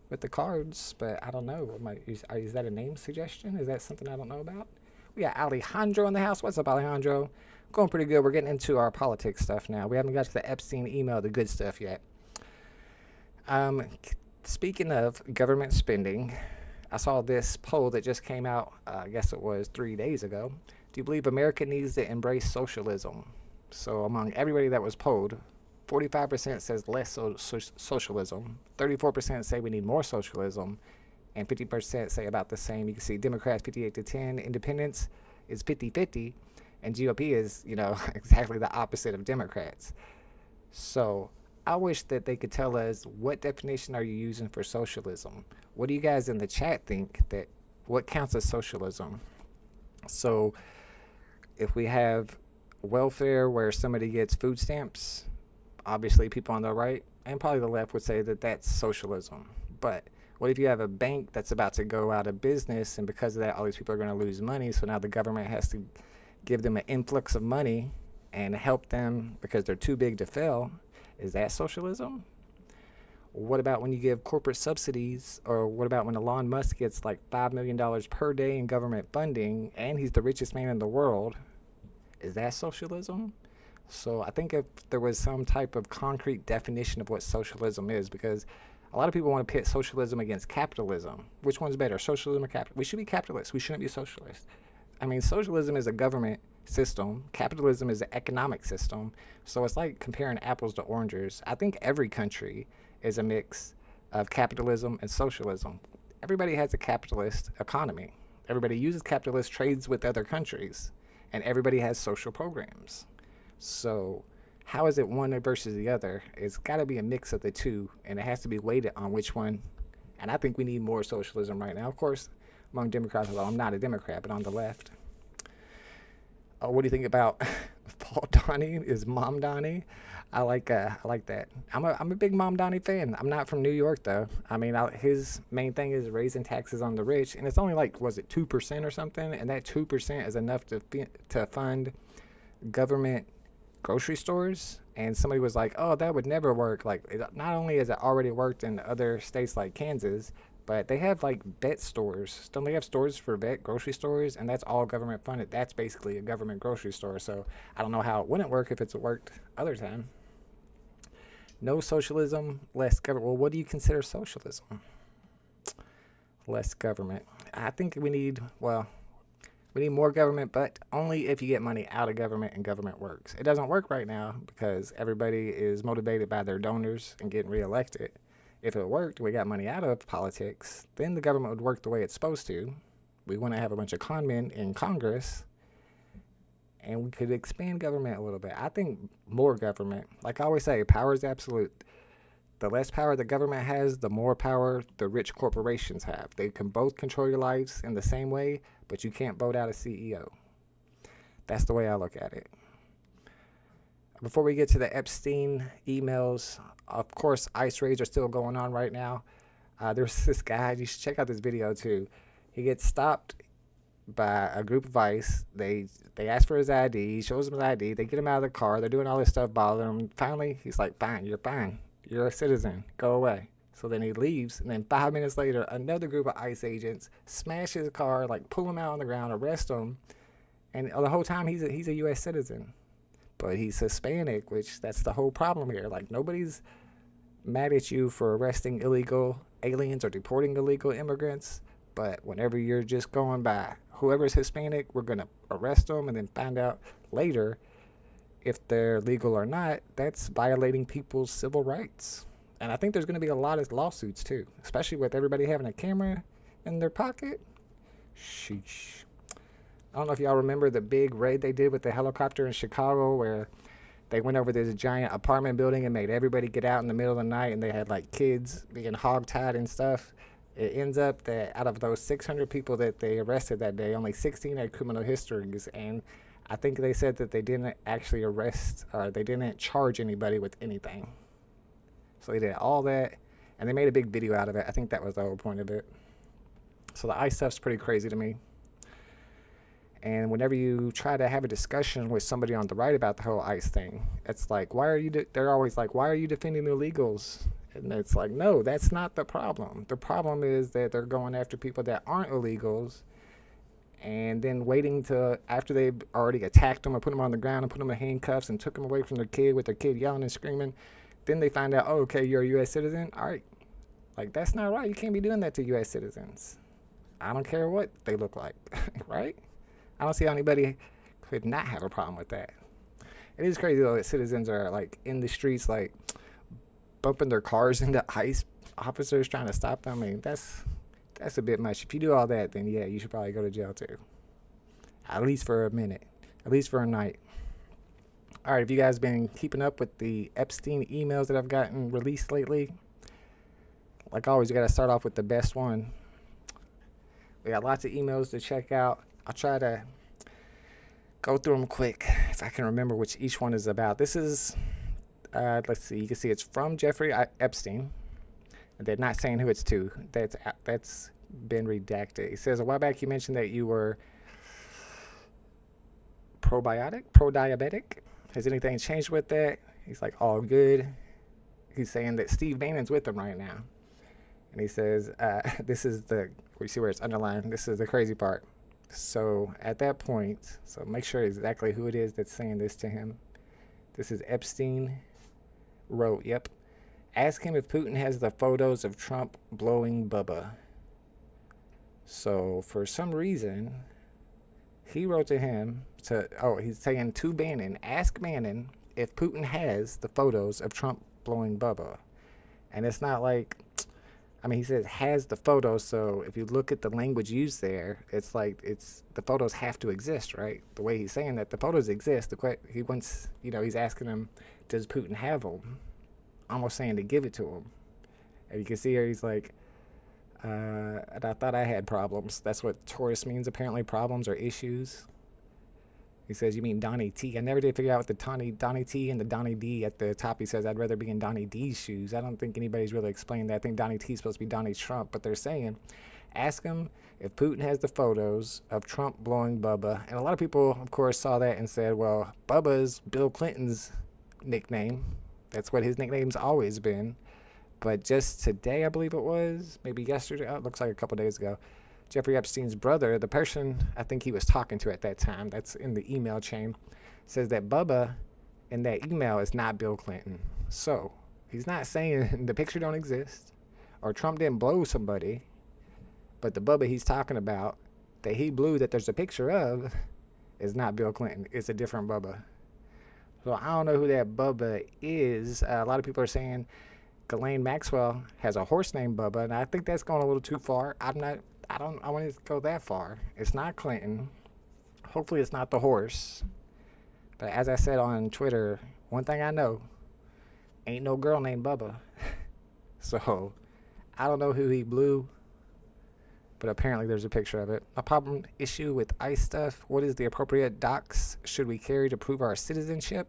with the cards, but I don't know. Is that a name suggestion? Is that something I don't know about? We got Alejandro in the house. What's up, Alejandro? Going pretty good. We're getting into our politics stuff now. We haven't got to the Epstein email, the good stuff yet. Speaking of government spending, I saw this poll that just came out, I guess it was 3 days ago. Do you believe America needs to embrace socialism? So among everybody that was polled, 45% says less socialism, 34% say we need more socialism, and 50% say about the same. You can see Democrats 58-10, Independents is 50-50, and GOP is, exactly the opposite of Democrats. So I wish that they could tell us, what definition are you using for socialism? What do you guys in the chat think that what counts as socialism? So if we have welfare where somebody gets food stamps, obviously people on the right and probably the left would say that that's socialism. But what if you have a bank that's about to go out of business, and because of that all these people are going to lose money, so now the government has to give them an influx of money and help them because they're too big to fail? Is that socialism? What about when you give corporate subsidies, or what about when Elon Musk gets like $5 million per day in government funding and he's the richest man in the world? Is that socialism? So I think if there was some type of concrete definition of what socialism is, because a lot of people want to pit socialism against capitalism. Which one's better, socialism or capitalism? We should be capitalists. We shouldn't be socialists. I mean, socialism is a government system. Capitalism is an economic system. So it's like comparing apples to oranges. I think every country is a mix of capitalism and socialism. Everybody has a capitalist economy. Everybody uses capitalist trades with other countries, and everybody has social programs. So how is it one versus the other? It's got to be a mix of the two, and it has to be weighted on which one. And I think we need more socialism right now. Of course, among Democrats, although I'm not a Democrat, but on the left. What do you think about Paul Donnie? Is Mom Donnie? I like that. I'm a big Mom Donnie fan. I'm not from New York though. I mean, his main thing is raising taxes on the rich, and it's only like, was it 2% or something? And that 2% is enough to fund government grocery stores. And somebody was like, "Oh, that would never work." Like, not only has it already worked in other states like Kansas, but they have like vet stores. Don't they have stores for vet grocery stores? And that's all government funded. That's basically a government grocery store. So I don't know how it wouldn't work if it's worked other time. No socialism, less government. Well, what do you consider socialism? less government. I think we need more government, but only if you get money out of government and government works. It doesn't work right now because everybody is motivated by their donors and getting reelected. If it worked, we got money out of politics, then the government would work the way it's supposed to. We want to have a bunch of con men in Congress, and we could expand government a little bit. I think more government. Like I always say, power is absolute. The less power the government has, the more power the rich corporations have. They can both control your lives in the same way, but you can't vote out a CEO. That's the way I look at it. Before we get to the Epstein emails, of course, ICE raids are still going on right now. There's this guy, you should check out this video too. He gets stopped by a group of ICE. They ask for his ID, he shows them his ID, they get him out of the car, they're doing all this stuff, bothering him. Finally, he's like, fine, you're fine. You're a citizen. Go away. So then he leaves, and then 5 minutes later, another group of ICE agents smash his car, like pull him out on the ground, arrest him, and the whole time he's a U.S. citizen. But he's Hispanic, which that's the whole problem here. Like, nobody's mad at you for arresting illegal aliens or deporting illegal immigrants, but whenever you're just going by whoever's Hispanic, we're going to arrest them and then find out later if they're legal or not. That's violating people's civil rights. And I think there's going to be a lot of lawsuits too, especially with everybody having a camera in their pocket. Sheesh. I don't know if y'all remember the big raid they did with the helicopter in Chicago, where they went over this giant apartment building and made everybody get out in the middle of the night, and they had like kids being hogtied and stuff. It ends up that out of those 600 people that they arrested that day, only 16 had criminal histories, and I think they said that they didn't actually arrest, or they didn't charge anybody with anything. So they did all that, and they made a big video out of it. I think that was the whole point of it. So the ICE stuff's pretty crazy to me. And whenever you try to have a discussion with somebody on the right about the whole ICE thing, it's like, they're always like, why are you defending illegals? And it's like, no, that's not the problem. The problem is that they're going after people that aren't illegals, and then waiting to, after they've already attacked them or put them on the ground and put them in handcuffs and took them away from their kid with their kid yelling and screaming, then they find out, oh, okay, you're a U.S. citizen? All right. Like, that's not right. You can't be doing that to U.S. citizens. I don't care what they look like, right? I don't see how anybody could not have a problem with that. It is crazy, though, that citizens are, like, in the streets, like, bumping their cars into ICE officers trying to stop them. I mean, that's a bit much. If you do all that, then yeah, you should probably go to jail too. At least for a minute. At least for a night. All right, have you guys been keeping up with the Epstein emails that I've gotten released lately? Like always, you got to start off with the best one. We got lots of emails to check out. I'll try to go through them quick if I can remember which each one is about. This is, let's see, you can see it's from Jeffrey Epstein. They're not saying who it's to. That's been redacted. It says, a while back you mentioned that you were pro-diabetic. Has anything changed with that? He's like, all good. He's saying that Steve Bannon's with him right now. And he says, this is you see where it's underlined, this is the crazy part. So at that point, so make sure exactly who it is that's saying this to him. This is Epstein wrote, yep. Ask him if Putin has the photos of Trump blowing Bubba. So for some reason, he wrote to him he's saying to Bannon, ask Bannon if Putin has the photos of Trump blowing Bubba. And it's not like, I mean, he says has the photos, so if you look at the language used there, it's like the photos have to exist, right? The way he's saying that the photos exist, he wants, he's asking him, does Putin have them? Almost saying to give it to him. And you can see here he's like, and I thought I had problems. That's what Taurus means, apparently, problems or issues. He says, you mean Donnie T. I never did figure out what the Donnie T and the Donnie D at the top. He says, I'd rather be in Donnie D's shoes. I don't think anybody's really explained that. I think Donnie T is supposed to be Donnie Trump, but they're saying, ask him if Putin has the photos of Trump blowing Bubba. And a lot of people, of course, saw that and said, well, Bubba's Bill Clinton's nickname. That's what his nickname's always been. But just today, I believe it was, maybe yesterday, it looks like a couple days ago, Jeffrey Epstein's brother, the person I think he was talking to at that time, that's in the email chain, says that Bubba in that email is not Bill Clinton. So he's not saying the picture don't exist or Trump didn't blow somebody. But the Bubba he's talking about, that he blew, that there's a picture of, is not Bill Clinton. It's a different Bubba. So I don't know who that Bubba is. A lot of people are saying Ghislaine Maxwell has a horse named Bubba, and I think that's going a little too far. I want it to go that far. It's not Clinton. Hopefully it's not the horse. But as I said on Twitter, one thing I know, ain't no girl named Bubba. So I don't know who he blew, but apparently there's a picture of it. A problem issue with ICE stuff. What is the appropriate docs should we carry to prove our citizenship?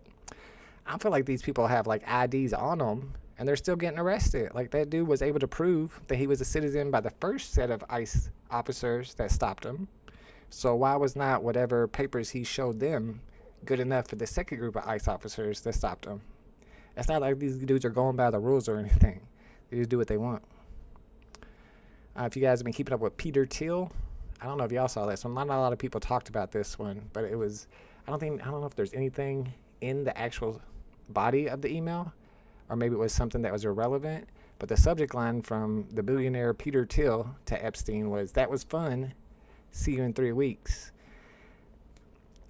I feel like these people have like IDs on them and they're still getting arrested. Like that dude was able to prove that he was a citizen by the first set of ICE officers that stopped him. So why was not whatever papers he showed them good enough for the second group of ICE officers that stopped him? It's not like these dudes are going by the rules or anything. They just do what they want. If you guys have been keeping up with Peter Thiel, I don't know if y'all saw this one. Not a lot of people talked about this one, but it was, I don't know if there's anything in the actual body of the email, or maybe it was something that was irrelevant, but the subject line from the billionaire Peter Thiel to Epstein was, "That was fun. See you in 3 weeks."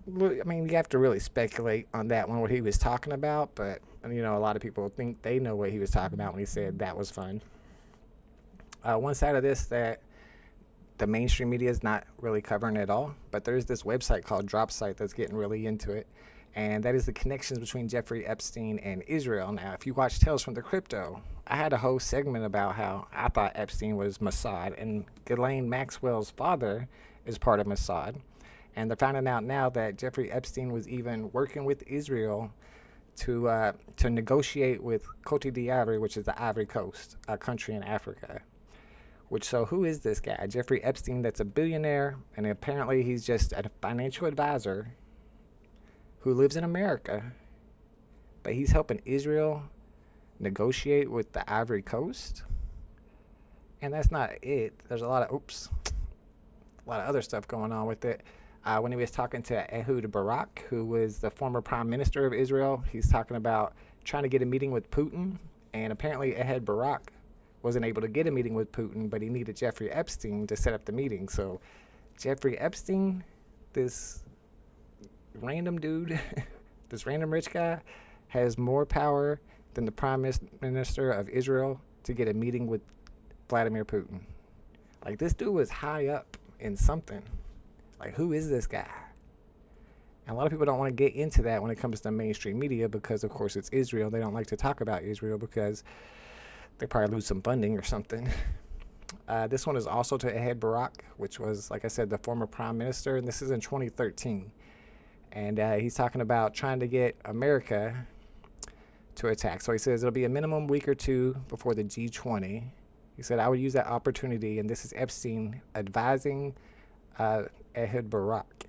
I mean, you have to really speculate on that one, what he was talking about, but, you know, a lot of people think they know what he was talking about when he said that was fun. One side of this that the mainstream media is not really covering at all, but there's this website called Dropsite that's getting really into it, and that is the connections between Jeffrey Epstein and Israel. Now, if you watch Tales from the Crypto, I had a whole segment about how I thought Epstein was Mossad, and Ghislaine Maxwell's father is part of Mossad. And they're finding out now that Jeffrey Epstein was even working with Israel to negotiate with Côte d'Ivoire, which is the Ivory Coast, a country in Africa. So who is this guy? Jeffrey Epstein, that's a billionaire, and apparently he's just a financial advisor who lives in America, but he's helping Israel negotiate with the Ivory Coast. And that's not it. There's a lot of other stuff going on with it. When he was talking to Ehud Barak, who was the former prime minister of Israel, he's talking about trying to get a meeting with Putin, and apparently Ehud Barak wasn't able to get a meeting with Putin, but he needed Jeffrey Epstein to set up the meeting. So Jeffrey Epstein, this random dude, this random rich guy, has more power than the prime minister of Israel to get a meeting with Vladimir Putin. Like, this dude was high up in something. Like, who is this guy? And a lot of people don't want to get into that when it comes to mainstream media because, of course, it's Israel. They don't like to talk about Israel because they probably lose some funding or something. This one is also to Ehud Barak, which was, like I said, the former prime minister, and this is in 2013. And he's talking about trying to get America to attack. So he says it'll be a minimum week or two before the G20. He said, "I would use that opportunity," and this is Epstein advising Ehud Barak.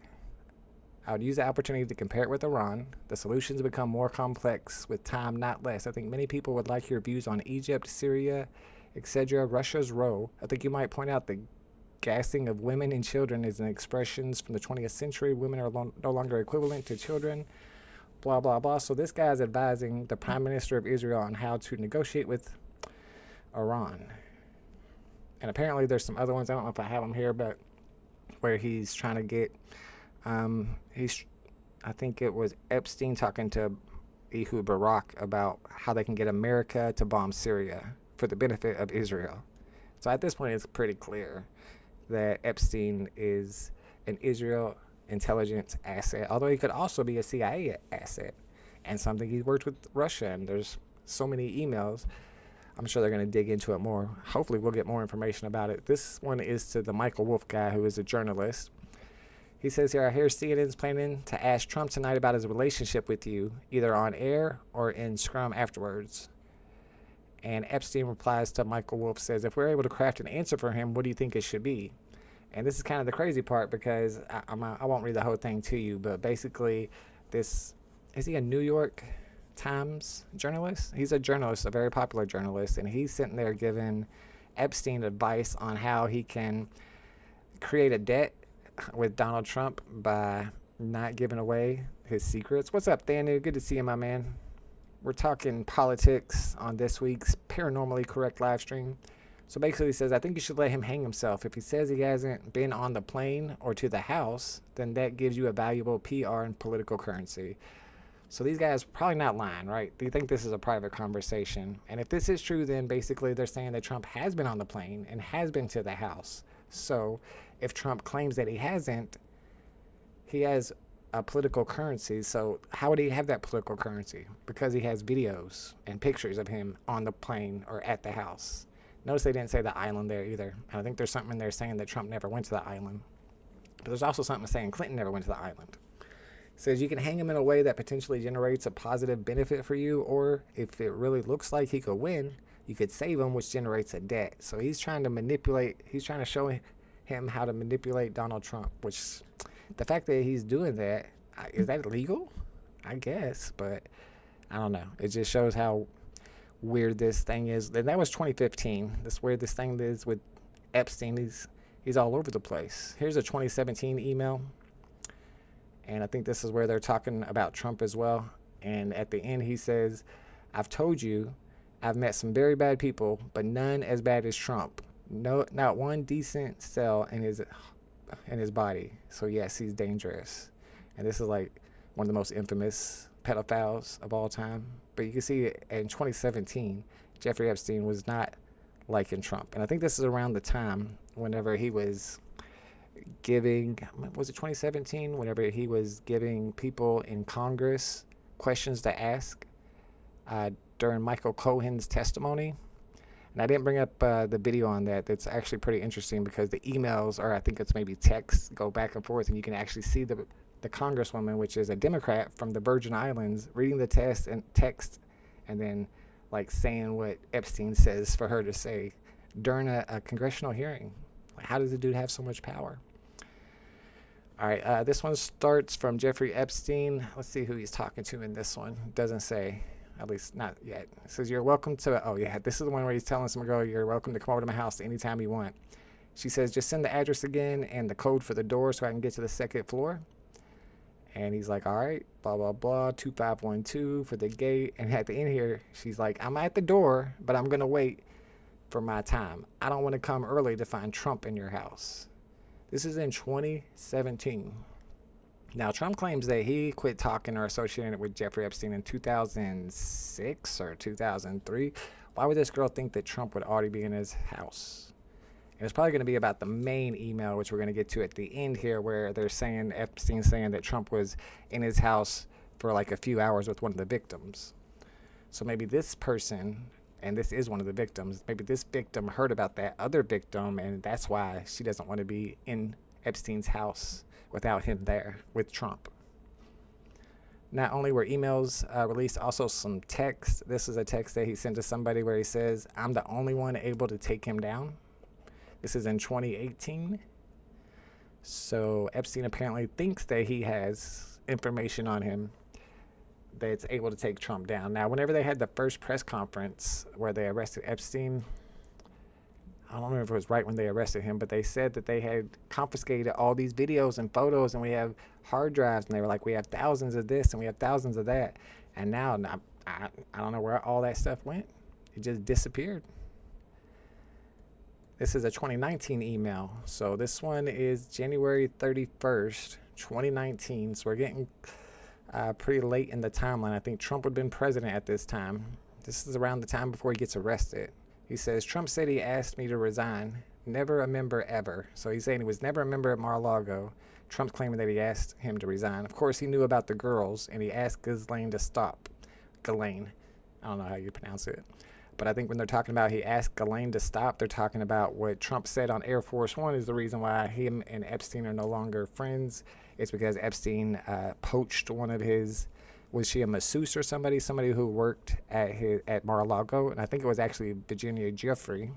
"I would use the opportunity to compare it with Iran. The solutions become more complex with time, not less. I think many people would like your views on Egypt, Syria, etc. Russia's role. I think you might point out the gassing of women and children is an expressions from the 20th century. Women are no longer equivalent to children, blah, blah, blah." So this guy's advising the prime minister of Israel on how to negotiate with Iran. And apparently there's some other ones, I don't know if I have them here, but where he's trying to get, I think it was Epstein talking to Ehud Barak about how they can get America to bomb Syria for the benefit of Israel. So at this point, it's pretty clear that Epstein is an Israel intelligence asset, although he could also be a CIA asset and something he's worked with Russia. And there's so many emails. I'm sure they're going to dig into it more. Hopefully we'll get more information about it. This one is to the Michael Wolff guy, who is a journalist. He says here, "I hear CNN's planning to ask Trump tonight about his relationship with you, either on air or in Scrum afterwards." And Epstein replies to Michael Wolff, says, "If we're able to craft an answer for him, what do you think it should be?" And this is kind of the crazy part because I won't read the whole thing to you, but basically is he a New York Times journalist? He's a journalist, a very popular journalist, and he's sitting there giving Epstein advice on how he can create a debt with Donald Trump by not giving away his secrets. What's up, Thanu? Good to see you, my man. We're talking politics on this week's Paranormally Correct live stream. So basically he says, I think you should let him hang himself. If he says he hasn't been on the plane or to the house, then that gives you a valuable PR and political currency. So these guys probably not lying, right? They think this is a private conversation. And if this is true, then basically they're saying that Trump has been on the plane and has been to the house. So if Trump claims that he hasn't, he has a political currency. So how would he have that political currency? Because he has videos and pictures of him on the plane or at the house. Notice they didn't say the island there either. I think there's something in there saying that Trump never went to the island. But there's also something saying Clinton never went to the island. It says you can hang him in a way that potentially generates a positive benefit for you, or if it really looks like he could win, you could save him, which generates a debt. So he's trying to show him how to manipulate Donald Trump, which the fact that he's doing that, is that illegal? I guess, but I don't know. It just shows how weird this thing is. And that was 2015. That's where this thing is with Epstein. He's all over the place. Here's a 2017 email. And I think this is where they're talking about Trump as well. And at the end he says, I've told you, I've met some very bad people, but none as bad as Trump. No, not one decent cell in his body. So yes, he's dangerous. And this is like one of the most infamous pedophiles of all time. But you can see in 2017, Jeffrey Epstein was not liking Trump. And I think this is around the time whenever he was giving, was it 2017? Whenever he was giving people in Congress questions to ask during Michael Cohen's testimony. And I didn't bring up the video on that. That's actually pretty interesting because the emails, or I think it's maybe texts, go back and forth, and you can actually see the congresswoman, which is a Democrat from the Virgin Islands, reading the text and then like saying what Epstein says for her to say during a congressional hearing. Like, how does the dude have so much power? All right, this one starts from Jeffrey Epstein. Let's see who he's talking to in this one. Doesn't say, at least not yet. It says, you're welcome to, oh yeah, this is the one where he's telling some girl, you're welcome to come over to my house anytime you want. She says, just send the address again and the code for the door so I can get to the second floor. And he's like, all right, blah, blah, blah, 2512 for the gate. And at the end here, she's like, I'm at the door, but I'm going to wait for my time. I don't want to come early to find Trump in your house. This is in 2017. Now, Trump claims that he quit talking or associating with Jeffrey Epstein in 2006 or 2003. Why would this girl think that Trump would already be in his house? And it's probably going to be about the main email, which we're going to get to at the end here, where they're saying, Epstein's saying that Trump was in his house for like a few hours with one of the victims. So maybe this person, and this is one of the victims, maybe this victim heard about that other victim, and that's why she doesn't want to be in Epstein's house without him there with Trump. Not only were emails released, also some text. This is a text that he sent to somebody where he says, I'm the only one able to take him down. This is in 2018. So Epstein apparently thinks that he has information on him that's able to take Trump down. Now, whenever they had the first press conference where they arrested Epstein, I don't remember if it was right when they arrested him, but they said that they had confiscated all these videos and photos, and we have hard drives, and they were like, we have thousands of this and we have thousands of that. And now I don't know where all that stuff went. It just disappeared. This is a 2019 email. So this one is January 31st, 2019. So we're getting pretty late in the timeline. I think Trump would have been president at this time. This is around the time before he gets arrested. He says, Trump said he asked me to resign. Never a member ever. So he's saying he was never a member at Mar-a-Lago. Trump's claiming that he asked him to resign. Of course, he knew about the girls, and he asked Ghislaine to stop. Ghislaine. I don't know how you pronounce it. But I think when they're talking about he asked Ghislaine to stop, they're talking about what Trump said on Air Force One is the reason why him and Epstein are no longer friends. It's because Epstein poached one of his, was she a masseuse or somebody who worked at Mar-a-Lago, and I think it was actually Virginia Giuffre,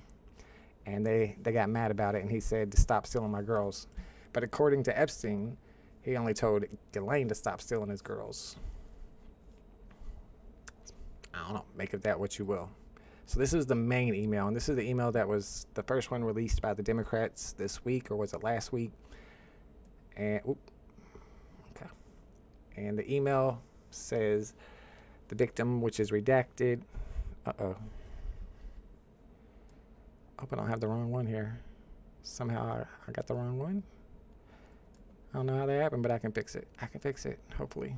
and they got mad about it, and he said to stop stealing my girls. But according to Epstein, he only told Ghislaine to stop stealing his girls. I don't know, make of that what you will. So this is the main email, and this is the email that was the first one released by the Democrats this week, or was it last week? And okay. And the email says the victim, which is redacted. Hope I don't have the wrong one here. Somehow I got the wrong one. I don't know how that happened, but I can fix it. I can fix it, hopefully.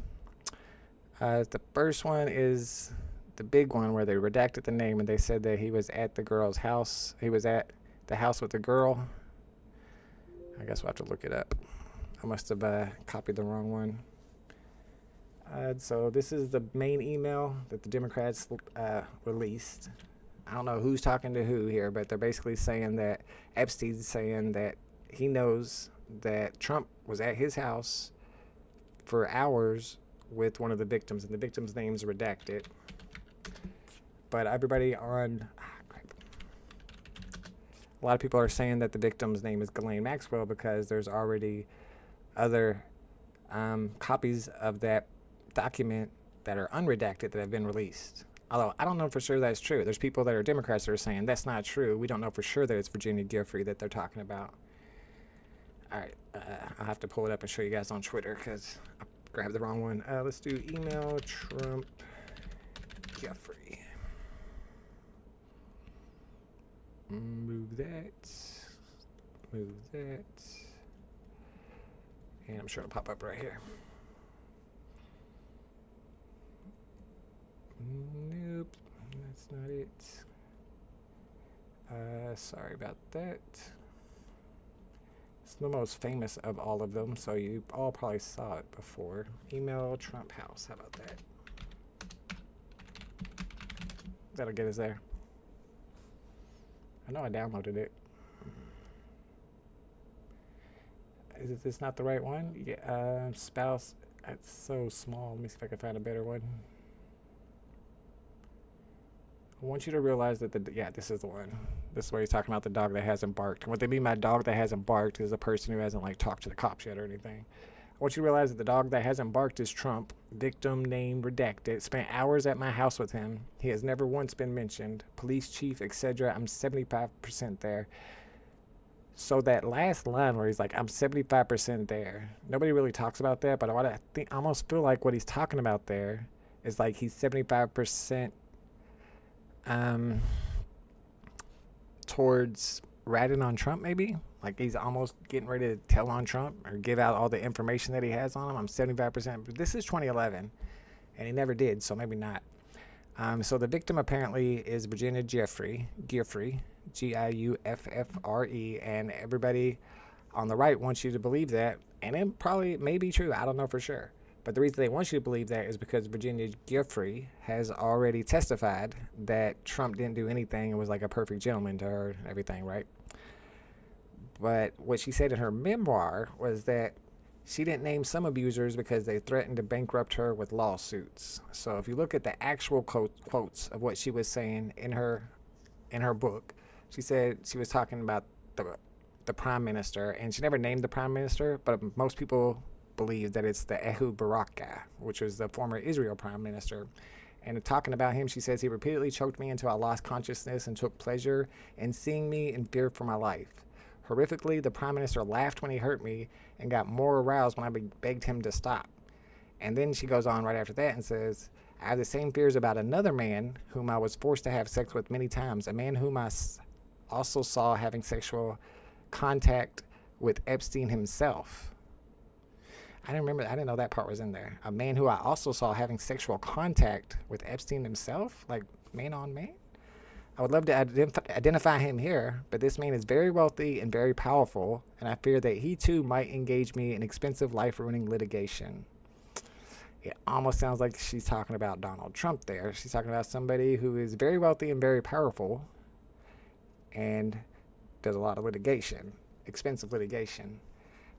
The first one is the big one where they redacted the name and they said that he was at the girl's house. He was at the house with the girl. I guess we'll have to look it up. I must have copied the wrong one. So this is the main email that the Democrats released. I don't know who's talking to who here, but they're basically saying that Epstein's saying that he knows that Trump was at his house for hours with one of the victims, and the victim's name's redacted. But everybody on... crap. A lot of people are saying that the victim's name is Ghislaine Maxwell because there's already other copies of that document that are unredacted that have been released. Although I don't know for sure that's true. There's people that are Democrats that are saying that's not true. We don't know for sure that it's Virginia Giuffre that they're talking about. All right, I'll have to pull it up and show you guys on Twitter because I grabbed the wrong one. Let's do email Trump Giuffre. Move that. Move that. And I'm sure it'll pop up right here. Nope, that's not it. Sorry about that. It's the most famous of all of them, so you all probably saw it before. Email Trump House. How about that? That'll get us there. I know I downloaded it. Is this not the right one? Yeah, spouse. It's so small. Let me see if I can find a better one. I want you to realize that yeah, this is the one. This is where he's talking about the dog that hasn't barked. And what they mean by dog that hasn't barked is a person who hasn't like talked to the cops yet or anything. I want you to realize that the dog that hasn't barked is Trump. Victim name redacted. Spent hours at my house with him. He has never once been mentioned. Police chief, etc. I'm 75% there. So that last line where he's like, I'm 75% there. Nobody really talks about that, but I almost feel like what he's talking about there is like he's 75% towards ratting on Trump, maybe. Like he's almost getting ready to tell on Trump or give out all the information that he has on him. I'm 75%, but this is 2011, and he never did, so maybe not. So the victim apparently is Virginia Giuffre, Giuffre, Giuffre, and everybody on the right wants you to believe that, and it probably may be true. I don't know for sure. But the reason they want you to believe that is because Virginia Giuffre has already testified that Trump didn't do anything and was like a perfect gentleman to her and everything, right? But what she said in her memoir was that she didn't name some abusers because they threatened to bankrupt her with lawsuits. So if you look at the actual quotes of what she was saying in her book, she said she was talking about the prime minister, and she never named the prime minister, but most people believe that it's the Ehud Barak guy, which was the former Israel prime minister. And talking about him, she says, he repeatedly choked me until I lost consciousness and took pleasure in seeing me in fear for my life. Horrifically, the prime minister laughed when he hurt me and got more aroused when I begged him to stop. And then she goes on right after that and says, I have the same fears about another man whom I was forced to have sex with many times, a man whom I also saw having sexual contact with Epstein himself. I didn't know that part was in there. A man who I also saw having sexual contact with Epstein himself, like man on man. I would love to identify him here, but this man is very wealthy and very powerful, and I fear that he too might engage me in expensive life-ruining litigation. It almost sounds like she's talking about Donald Trump there. She's talking about somebody who is very wealthy and very powerful and does a lot of litigation, expensive litigation.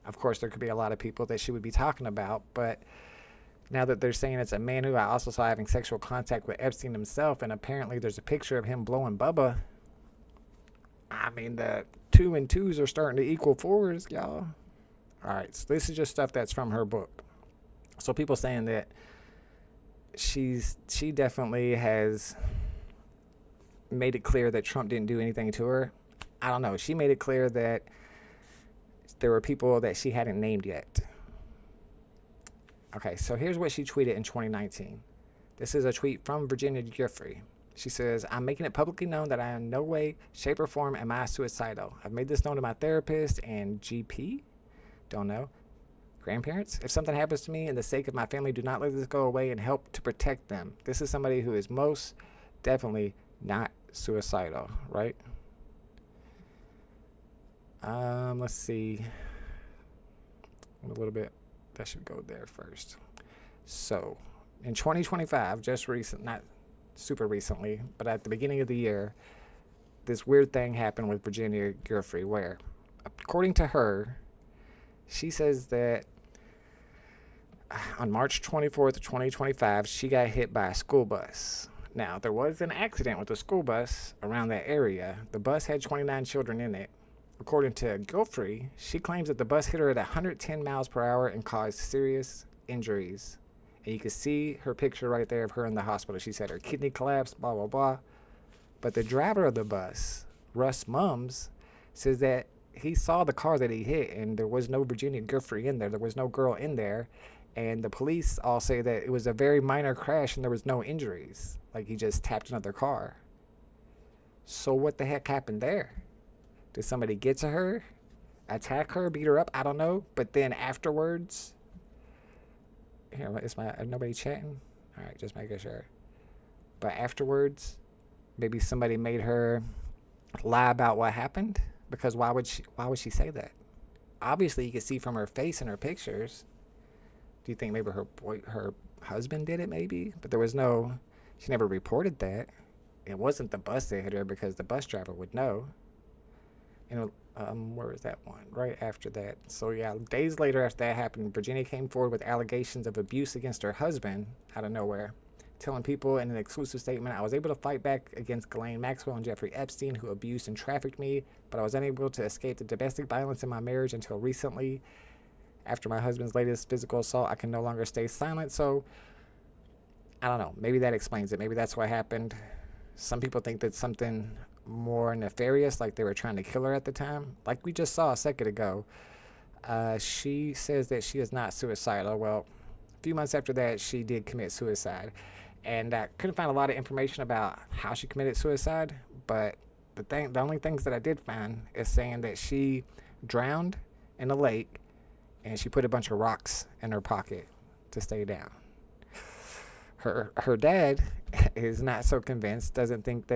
Of course, there could be a lot of people that she would be talking about, but now that they're saying it's a man who I also saw having sexual contact with Epstein himself, and apparently there's a picture of him blowing Bubba, I mean, the 2 and 2s are starting to equal 4s, y'all. All right, so this is just stuff that's from her book. So people saying that she definitely has made it clear that Trump didn't do anything to her. I don't know. She made it clear that there were people that she hadn't named yet. Okay, so here's what she tweeted in 2019. This is a tweet from Virginia Giuffre. She says, I'm making it publicly known that I in no way, shape, or form am I suicidal. I've made this known to my therapist and GP. Don't know. Grandparents. If something happens to me, in the sake of my family, do not let this go away and help to protect them. This is somebody who is most definitely not suicidal, right? Let's see. A little bit. That should go there first. So, in 2025, just recent, not super recently, but at the beginning of the year, this weird thing happened with Virginia Giuffre, where, according to her, she says that on March 24th of 2025, she got hit by a school bus. Now, there was an accident with a school bus around that area. The bus had 29 children in it. According to Giuffre, she claims that the bus hit her at 110 miles per hour and caused serious injuries. And you can see her picture right there of her in the hospital. She said her kidney collapsed, blah, blah, blah. But the driver of the bus, Russ Mums, says that he saw the car that he hit and there was no Virginia Giuffre in there. There was no girl in there. And the police all say that it was a very minor crash and there was no injuries. Like he just tapped another car. So what the heck happened there? Did somebody get to her, attack her, beat her up? I don't know. But then afterwards, here, nobody chatting? All right, just making sure. But afterwards, maybe somebody made her lie about what happened. Because why would she say that? Obviously, you can see from her face and her pictures. Do you think maybe her husband did it? Maybe, but there was no. She never reported that. It wasn't the bus that hit her because the bus driver would know. And where was that one? Right after that. So yeah, days later after that happened, Virginia came forward with allegations of abuse against her husband out of nowhere, telling people in an exclusive statement, I was able to fight back against Ghislaine Maxwell and Jeffrey Epstein, who abused and trafficked me, but I was unable to escape the domestic violence in my marriage until recently. After my husband's latest physical assault, I can no longer stay silent. So, I don't know. Maybe that explains it. Maybe that's what happened. Some people think that something more nefarious, like they were trying to kill her at the time. Like we just saw a second ago. She says that she is not suicidal. Well, a few months after that, she did commit suicide. And I couldn't find a lot of information about how she committed suicide. But the only things that I did find is saying that she drowned in a lake and she put a bunch of rocks in her pocket to stay down. Her dad is not so convinced, thinks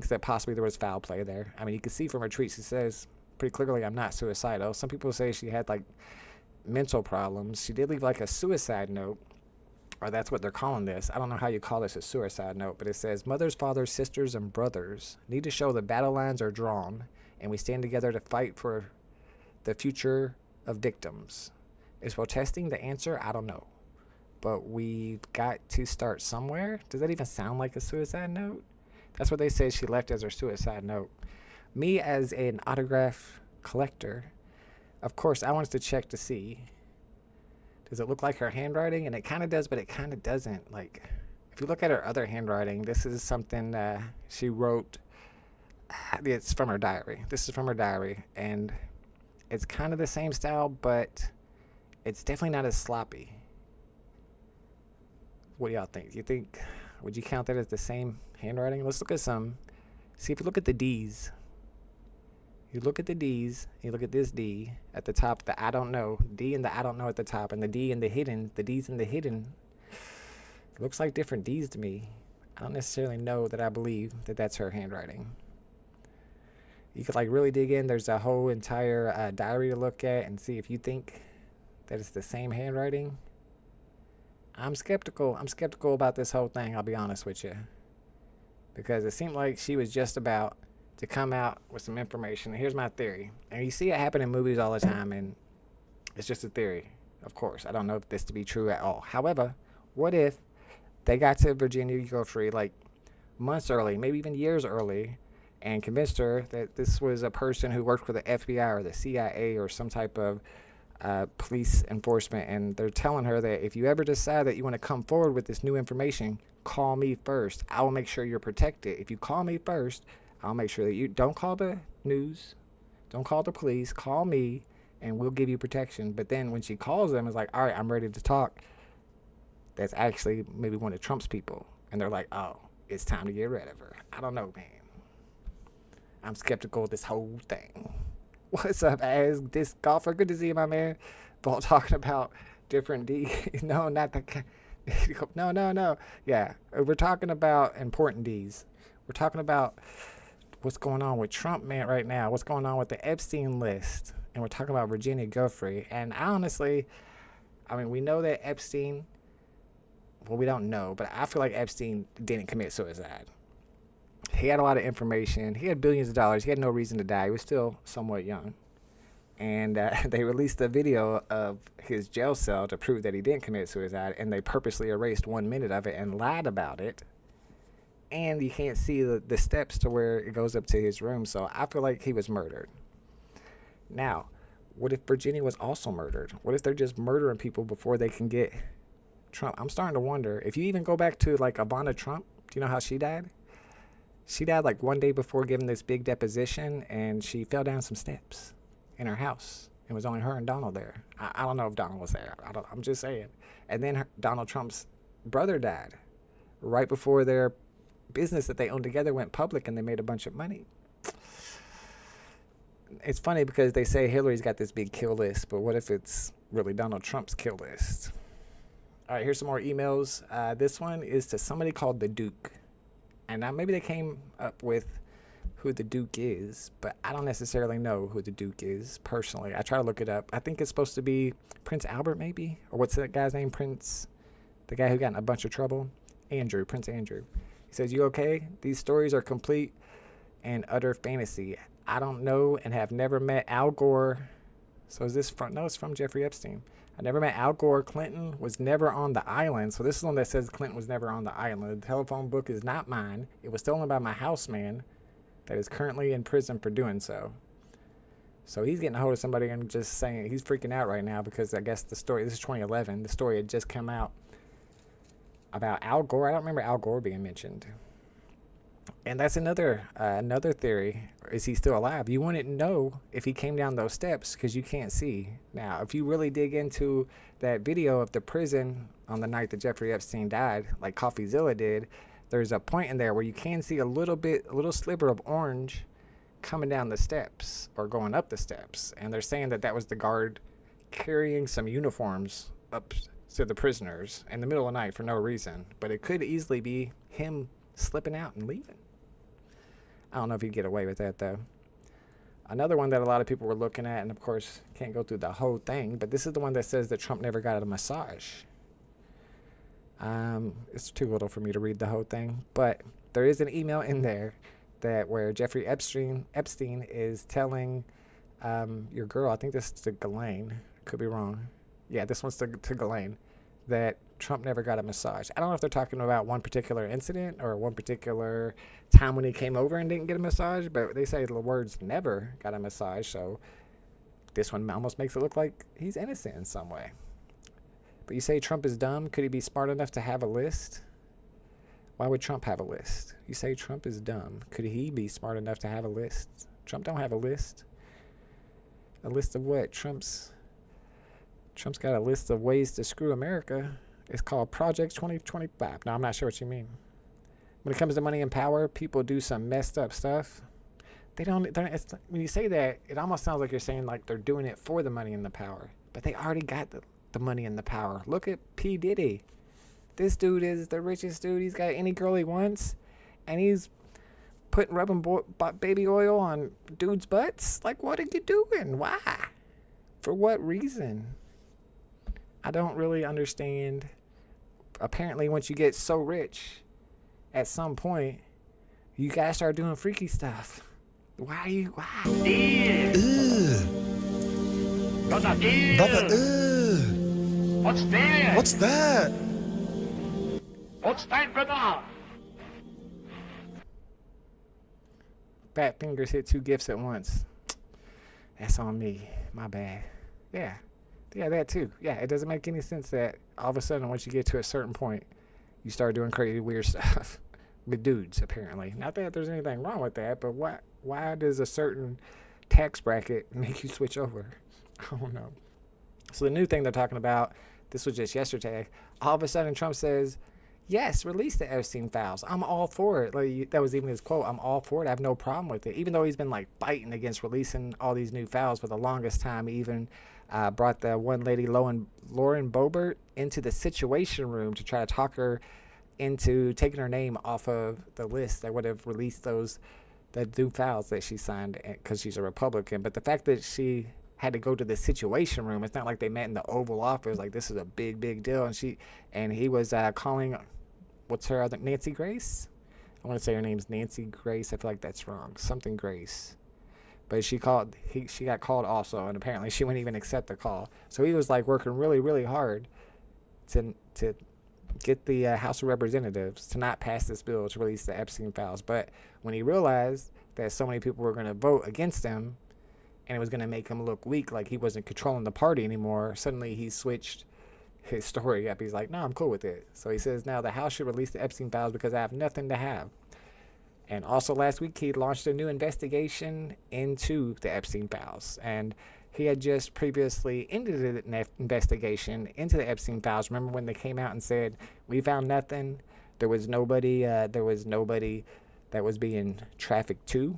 that possibly there was foul play there. I mean, you can see from her tweets, she says pretty clearly, I'm not suicidal. Some people say she had like mental problems. She did leave like a suicide note, or that's what they're calling this. I don't know how you call this a suicide note, but it says, mothers, fathers, sisters, and brothers need to show the battle lines are drawn and we stand together to fight for the future of victims. Is protesting the answer? I don't know. But we've got to start somewhere. Does that even sound like a suicide note? That's what they say she left as her suicide note. Me, as an autograph collector, of course, I wanted to check to see, does it look like her handwriting? And it kind of does, but it kind of doesn't. Like, if you look at her other handwriting, this is something she wrote. It's from her diary. This is from her diary. And it's kind of the same style, but it's definitely not as sloppy. What do y'all think? Would you count that as the same handwriting? Let's look at some. See, if you look at the D's. You look at the D's, you look at this D at the top, the I don't know, D and the I don't know at the top, and the D and the hidden, the D's and the hidden. It looks like different D's to me. I don't necessarily know that I believe that that's her handwriting. You could like really dig in. There's a whole entire diary to look at and see if you think that it's the same handwriting. I'm skeptical. I'm skeptical about this whole thing, I'll be honest with you. Because it seemed like she was just about to come out with some information. Here's my theory. And you see it happen in movies all the time, and it's just a theory. Of course, I don't know if this to be true at all. However, what if they got to Virginia Giuffre like months early, maybe even years early, and convinced her that this was a person who worked for the FBI or the CIA or some type of police enforcement, and they're telling her that if you ever decide that you want to come forward with this new information, call me first. I will make sure you're protected. If you call me first, I'll make sure that you don't call the news, don't call the police, call me, and we'll give you protection. But then when she calls them, it's like, all right, I'm ready to talk. That's actually maybe one of Trump's people. And they're like, oh, it's time to get rid of her. I don't know, man. I'm skeptical of this whole thing. What's up, as disc golfer? Good to see you, my man. Ball talking about different D. No, not the. No. Yeah, we're talking about important D's. We're talking about what's going on with Trump, man, right now. What's going on with the Epstein list, and we're talking about Virginia Giuffre. And honestly, I mean, we know that Epstein. Well, we don't know, but I feel like Epstein didn't commit suicide. He had a lot of information. He had billions of dollars. He had no reason to die. He was still somewhat young. And they released a video of his jail cell to prove that he didn't commit suicide, and they purposely erased 1 minute of it and lied about it. And you can't see the steps to where it goes up to his room, so I feel like he was murdered. Now, what if Virginia was also murdered? What if they're just murdering people before they can get Trump? I'm starting to wonder. If you even go back to, like, Ivana Trump, do you know how she died? She died, like, 1 day before giving this big deposition, and she fell down some steps in her house. It was only her and Donald there. I don't know if Donald was there. I'm just saying. And then Donald Trump's brother died right before their business that they owned together went public, and they made a bunch of money. It's funny because they say Hillary's got this big kill list, but what if it's really Donald Trump's kill list? All right, here's some more emails. This one is to somebody called the Duke. And now maybe they came up with who the Duke is, but I don't necessarily know who the Duke is personally. I try to look it up. I think it's supposed to be Prince Albert, maybe? Or what's that guy's name? Prince, the guy who got in a bunch of trouble? Andrew, Prince Andrew. He says, "You okay? These stories are complete and utter fantasy. I don't know and have never met Al Gore." So is this from, no, it's from Jeffrey Epstein. "I never met Al Gore. Clinton was never on the island." So this is one that says Clinton was never on the island. The telephone book is not mine. It was stolen by my houseman that is currently in prison for doing so. So he's getting a hold of somebody and just saying he's freaking out right now because I guess the story, this is 2011, the story had just come out about Al Gore. I don't remember Al Gore being mentioned. And that's another theory. Is he still alive? You wouldn't know if he came down those steps because you can't see. Now, if you really dig into that video of the prison on the night that Jeffrey Epstein died, like CoffeeZilla did, there's a point in there where you can see a little sliver of orange coming down the steps or going up the steps. And they're saying that was the guard carrying some uniforms up to the prisoners in the middle of the night for no reason. But it could easily be him slipping out and leaving. I don't know if he'd get away with that, though. Another one that a lot of people were looking at, and of course can't go through the whole thing, but this is the one that says that Trump never got a massage. It's too little for me to read the whole thing, but there is an email in there where Jeffrey Epstein is telling your girl, I think this is to Ghislaine, could be wrong. Yeah, this one's to Ghislaine, that Trump never got a massage. I don't know if they're talking about one particular incident or one particular time when he came over and didn't get a massage, but they say the words never got a massage, so this one almost makes it look like he's innocent in some way. But you say Trump is dumb. Could he be smart enough to have a list? Why would Trump have a list? You say Trump is dumb. Could he be smart enough to have a list? Trump don't have a list. A list of what? Trump's got a list of ways to screw America. It's called Project 2025. No, I'm not sure what you mean. When it comes to money and power, people do some messed up stuff. When you say that, it almost sounds like you're saying like they're doing it for the money and the power. But they already got the money and the power. Look at P. Diddy. This dude is the richest dude. He's got any girl he wants. And he's rubbing baby oil on dudes' butts. Like, what are you doing? Why? For what reason? I don't really understand. Apparently, once you get so rich, at some point, you gotta start doing freaky stuff. Why? What's there? What's that? What's that, brother? Fat fingers hit 2 gifts at once. That's on me. My bad. Yeah, that too. Yeah, it doesn't make any sense that all of a sudden, once you get to a certain point, you start doing crazy, weird stuff with dudes, apparently. Not that there's anything wrong with that, but why does a certain tax bracket make you switch over? I don't know. So the new thing they're talking about, this was just yesterday, all of a sudden Trump says, yes, release the Epstein files. I'm all for it. Like, that was even his quote. I'm all for it. I have no problem with it. Even though he's been like fighting against releasing all these new files for the longest time. He even brought the one lady, Lauren Boebert, into the Situation Room to try to talk her into taking her name off of the list that would have released the new files that she signed because she's a Republican. But the fact that she had to go to the Situation Room, it's not like they met in the Oval Office. Like, this is a big deal. And he was calling, what's her other, Nancy Grace? I want to say her name's Nancy Grace. I feel like that's wrong. Something Grace. But she got called also, and apparently she wouldn't even accept the call. So he was like working really hard to get the House of Representatives to not pass this bill to release the Epstein files. But when he realized that so many people were going to vote against him, and it was going to make him look weak, like he wasn't controlling the party anymore, suddenly he switched his story up. He's like, no, I'm cool with it. So he says now the House should release the Epstein files because I have nothing to have. And also last week, he launched a new investigation into the Epstein files. And he had just previously ended an investigation into the Epstein files. Remember when they came out and said, we found nothing? There was nobody that was being trafficked to.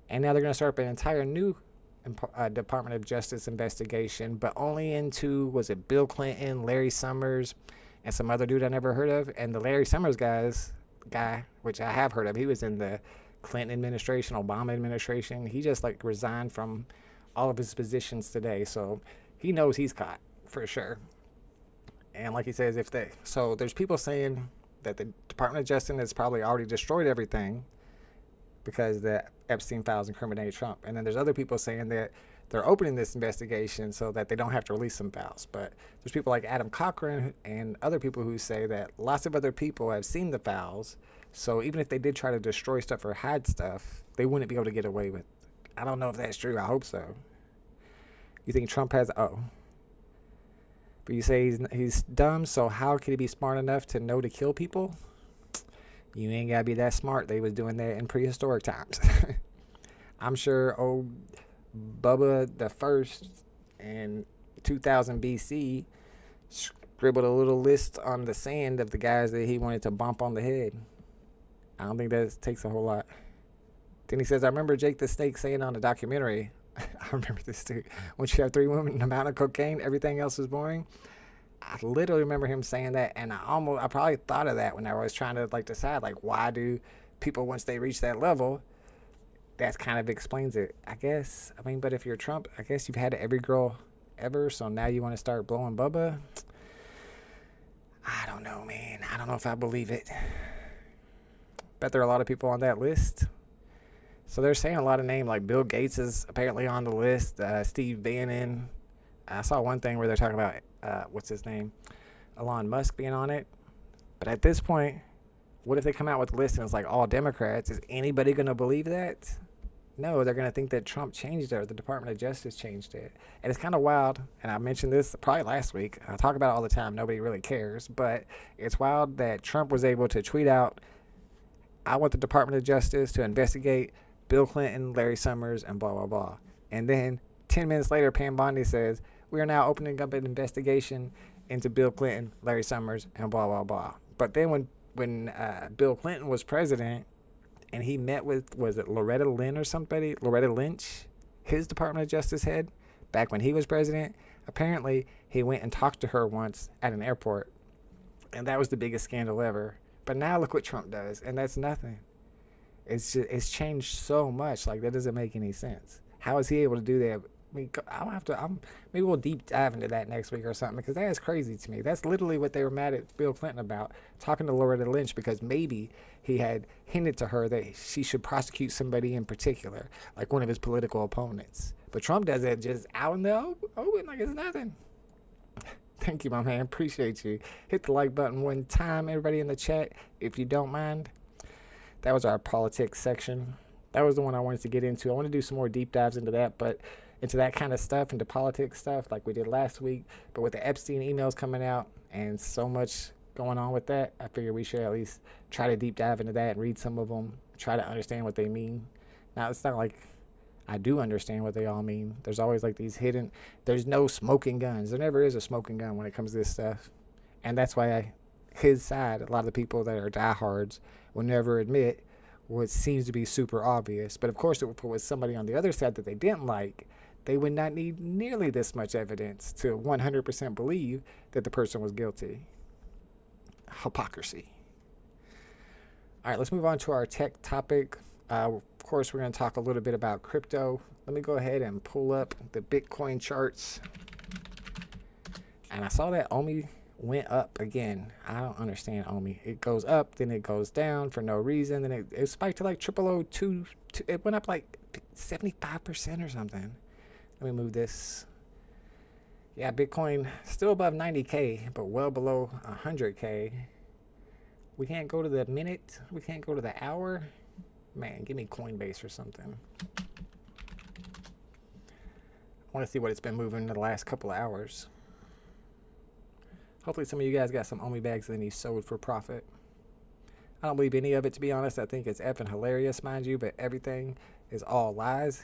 And now they're going to start up an entire new Department of Justice investigation, but only into, was it Bill Clinton, Larry Summers, and some other dude I never heard of. And the Larry Summers guy, which I have heard of, he was in the Clinton administration, Obama administration. He just like resigned from all of his positions today. So he knows he's caught for sure. And like he says, so there's people saying that the Department of Justice has probably already destroyed everything because the Epstein files incriminate Trump. And then there's other people saying that they're opening this investigation so that they don't have to release some files. But there's people like Adam Cochran and other people who say that lots of other people have seen the files. So even if they did try to destroy stuff or hide stuff, they wouldn't be able to get away with it. I don't know if that's true. I hope so. You think Trump has... Oh. But you say he's dumb, so how could he be smart enough to know to kill people? You ain't got to be that smart. They was doing that in prehistoric times. I'm sure old Bubba the First in 2000 BC scribbled a little list on the sand of the guys that he wanted to bump on the head. I don't think that takes a whole lot. Then he says, I remember Jake the Snake saying on the documentary, I remember this too, once you have 3 women and a amount of cocaine, everything else is boring. I literally remember him saying that, and I probably thought of that when I was trying to like decide, like, why do people, once they reach that level, that kind of explains it, I guess. I mean, but if you're Trump, I guess you've had every girl ever, so now you want to start blowing Bubba? I don't know, man. I don't know if I believe it. Bet there are a lot of people on that list. So they're saying a lot of names, like Bill Gates is apparently on the list, Steve Bannon. I saw one thing where they're talking about, what's his name? Elon Musk being on it. But at this point, what if they come out with a list and it's like all Democrats? Is anybody going to believe that? No, they're going to think that Trump changed it or the Department of Justice changed it. And it's kind of wild, and I mentioned this probably last week. I talk about it all the time. Nobody really cares. But it's wild that Trump was able to tweet out, I want the Department of Justice to investigate Bill Clinton, Larry Summers, and blah, blah, blah. And then 10 minutes later, Pam Bondi says, we are now opening up an investigation into Bill Clinton, Larry Summers, and blah, blah, blah. But then when Bill Clinton was president and he met with, was it Loretta Lynch, his Department of Justice head, back when he was president, apparently he went and talked to her once at an airport. And that was the biggest scandal ever. But now look what Trump does, and that's nothing. It's changed so much. Like, that doesn't make any sense. How is he able to do that? I mean, maybe we'll deep dive into that next week or something, because that is crazy to me. That's literally what they were mad at Bill Clinton about, talking to Loretta Lynch, because maybe he had hinted to her that she should prosecute somebody in particular, like one of his political opponents. But Trump does it just out in the open, like it's nothing. Thank you, my man. Appreciate you. Hit the like button one time, everybody in the chat, if you don't mind. That was our politics section. That was the one I wanted to get into. I want to do some more deep dives into that, but into that kind of stuff, into politics stuff like we did last week. But with the Epstein emails coming out and so much going on with that, I figure we should at least try to deep dive into that and read some of them, try to understand what they mean. Now, it's not like I do understand what they all mean. There's always like these hidden, there's no smoking guns. There never is a smoking gun when it comes to this stuff. And that's why his side, a lot of the people that are diehards, will never admit what seems to be super obvious. But of course, if it was somebody on the other side that they didn't like, they would not need nearly this much evidence to 100% believe that the person was guilty. Hypocrisy. All right, let's move on to our tech topic. Of course, we're going to talk a little bit about crypto. Let me go ahead and pull up the Bitcoin charts. And I saw that OMI went up again. I don't understand OMI. It goes up, then it goes down for no reason. Then it spiked to like 0002. It went up like 75% or something. Let me move this. Yeah, Bitcoin still above 90K, but well below 100K. We can't go to the minute. We can't go to the hour. Man, give me Coinbase or something. I want to see what it's been moving in the last couple of hours. Hopefully some of you guys got some OMI bags and then you sold for profit. I don't believe any of it, to be honest. I think it's effing hilarious, mind you, but everything is all lies.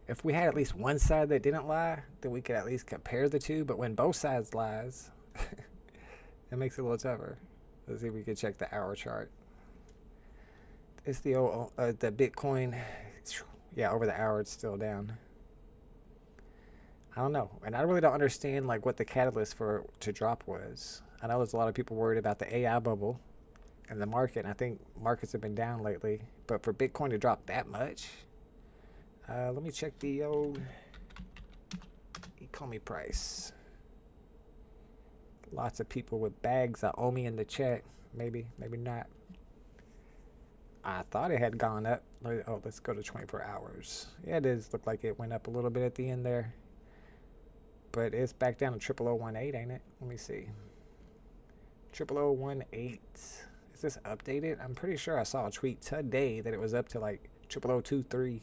If we had at least one side that didn't lie, then we could at least compare the two. But when both sides lies, it makes it a little tougher. Let's see if we can check the hour chart. It's the Bitcoin. Yeah, over the hour, it's still down. I don't know. And I really don't understand like what the catalyst for it to drop was. I know there's a lot of people worried about the AI bubble and the market. And I think markets have been down lately. But for Bitcoin to drop that much, let me check the old economy price. Lots of people with bags of OMI in the chat. Maybe, maybe not. I thought it had gone up. Oh, let's go to 24 hours. Yeah, it does look like it went up a little bit at the end there. But it's back down to 0018, ain't it? Let me see. 0018. Is this updated? I'm pretty sure I saw a tweet today that it was up to like 0023.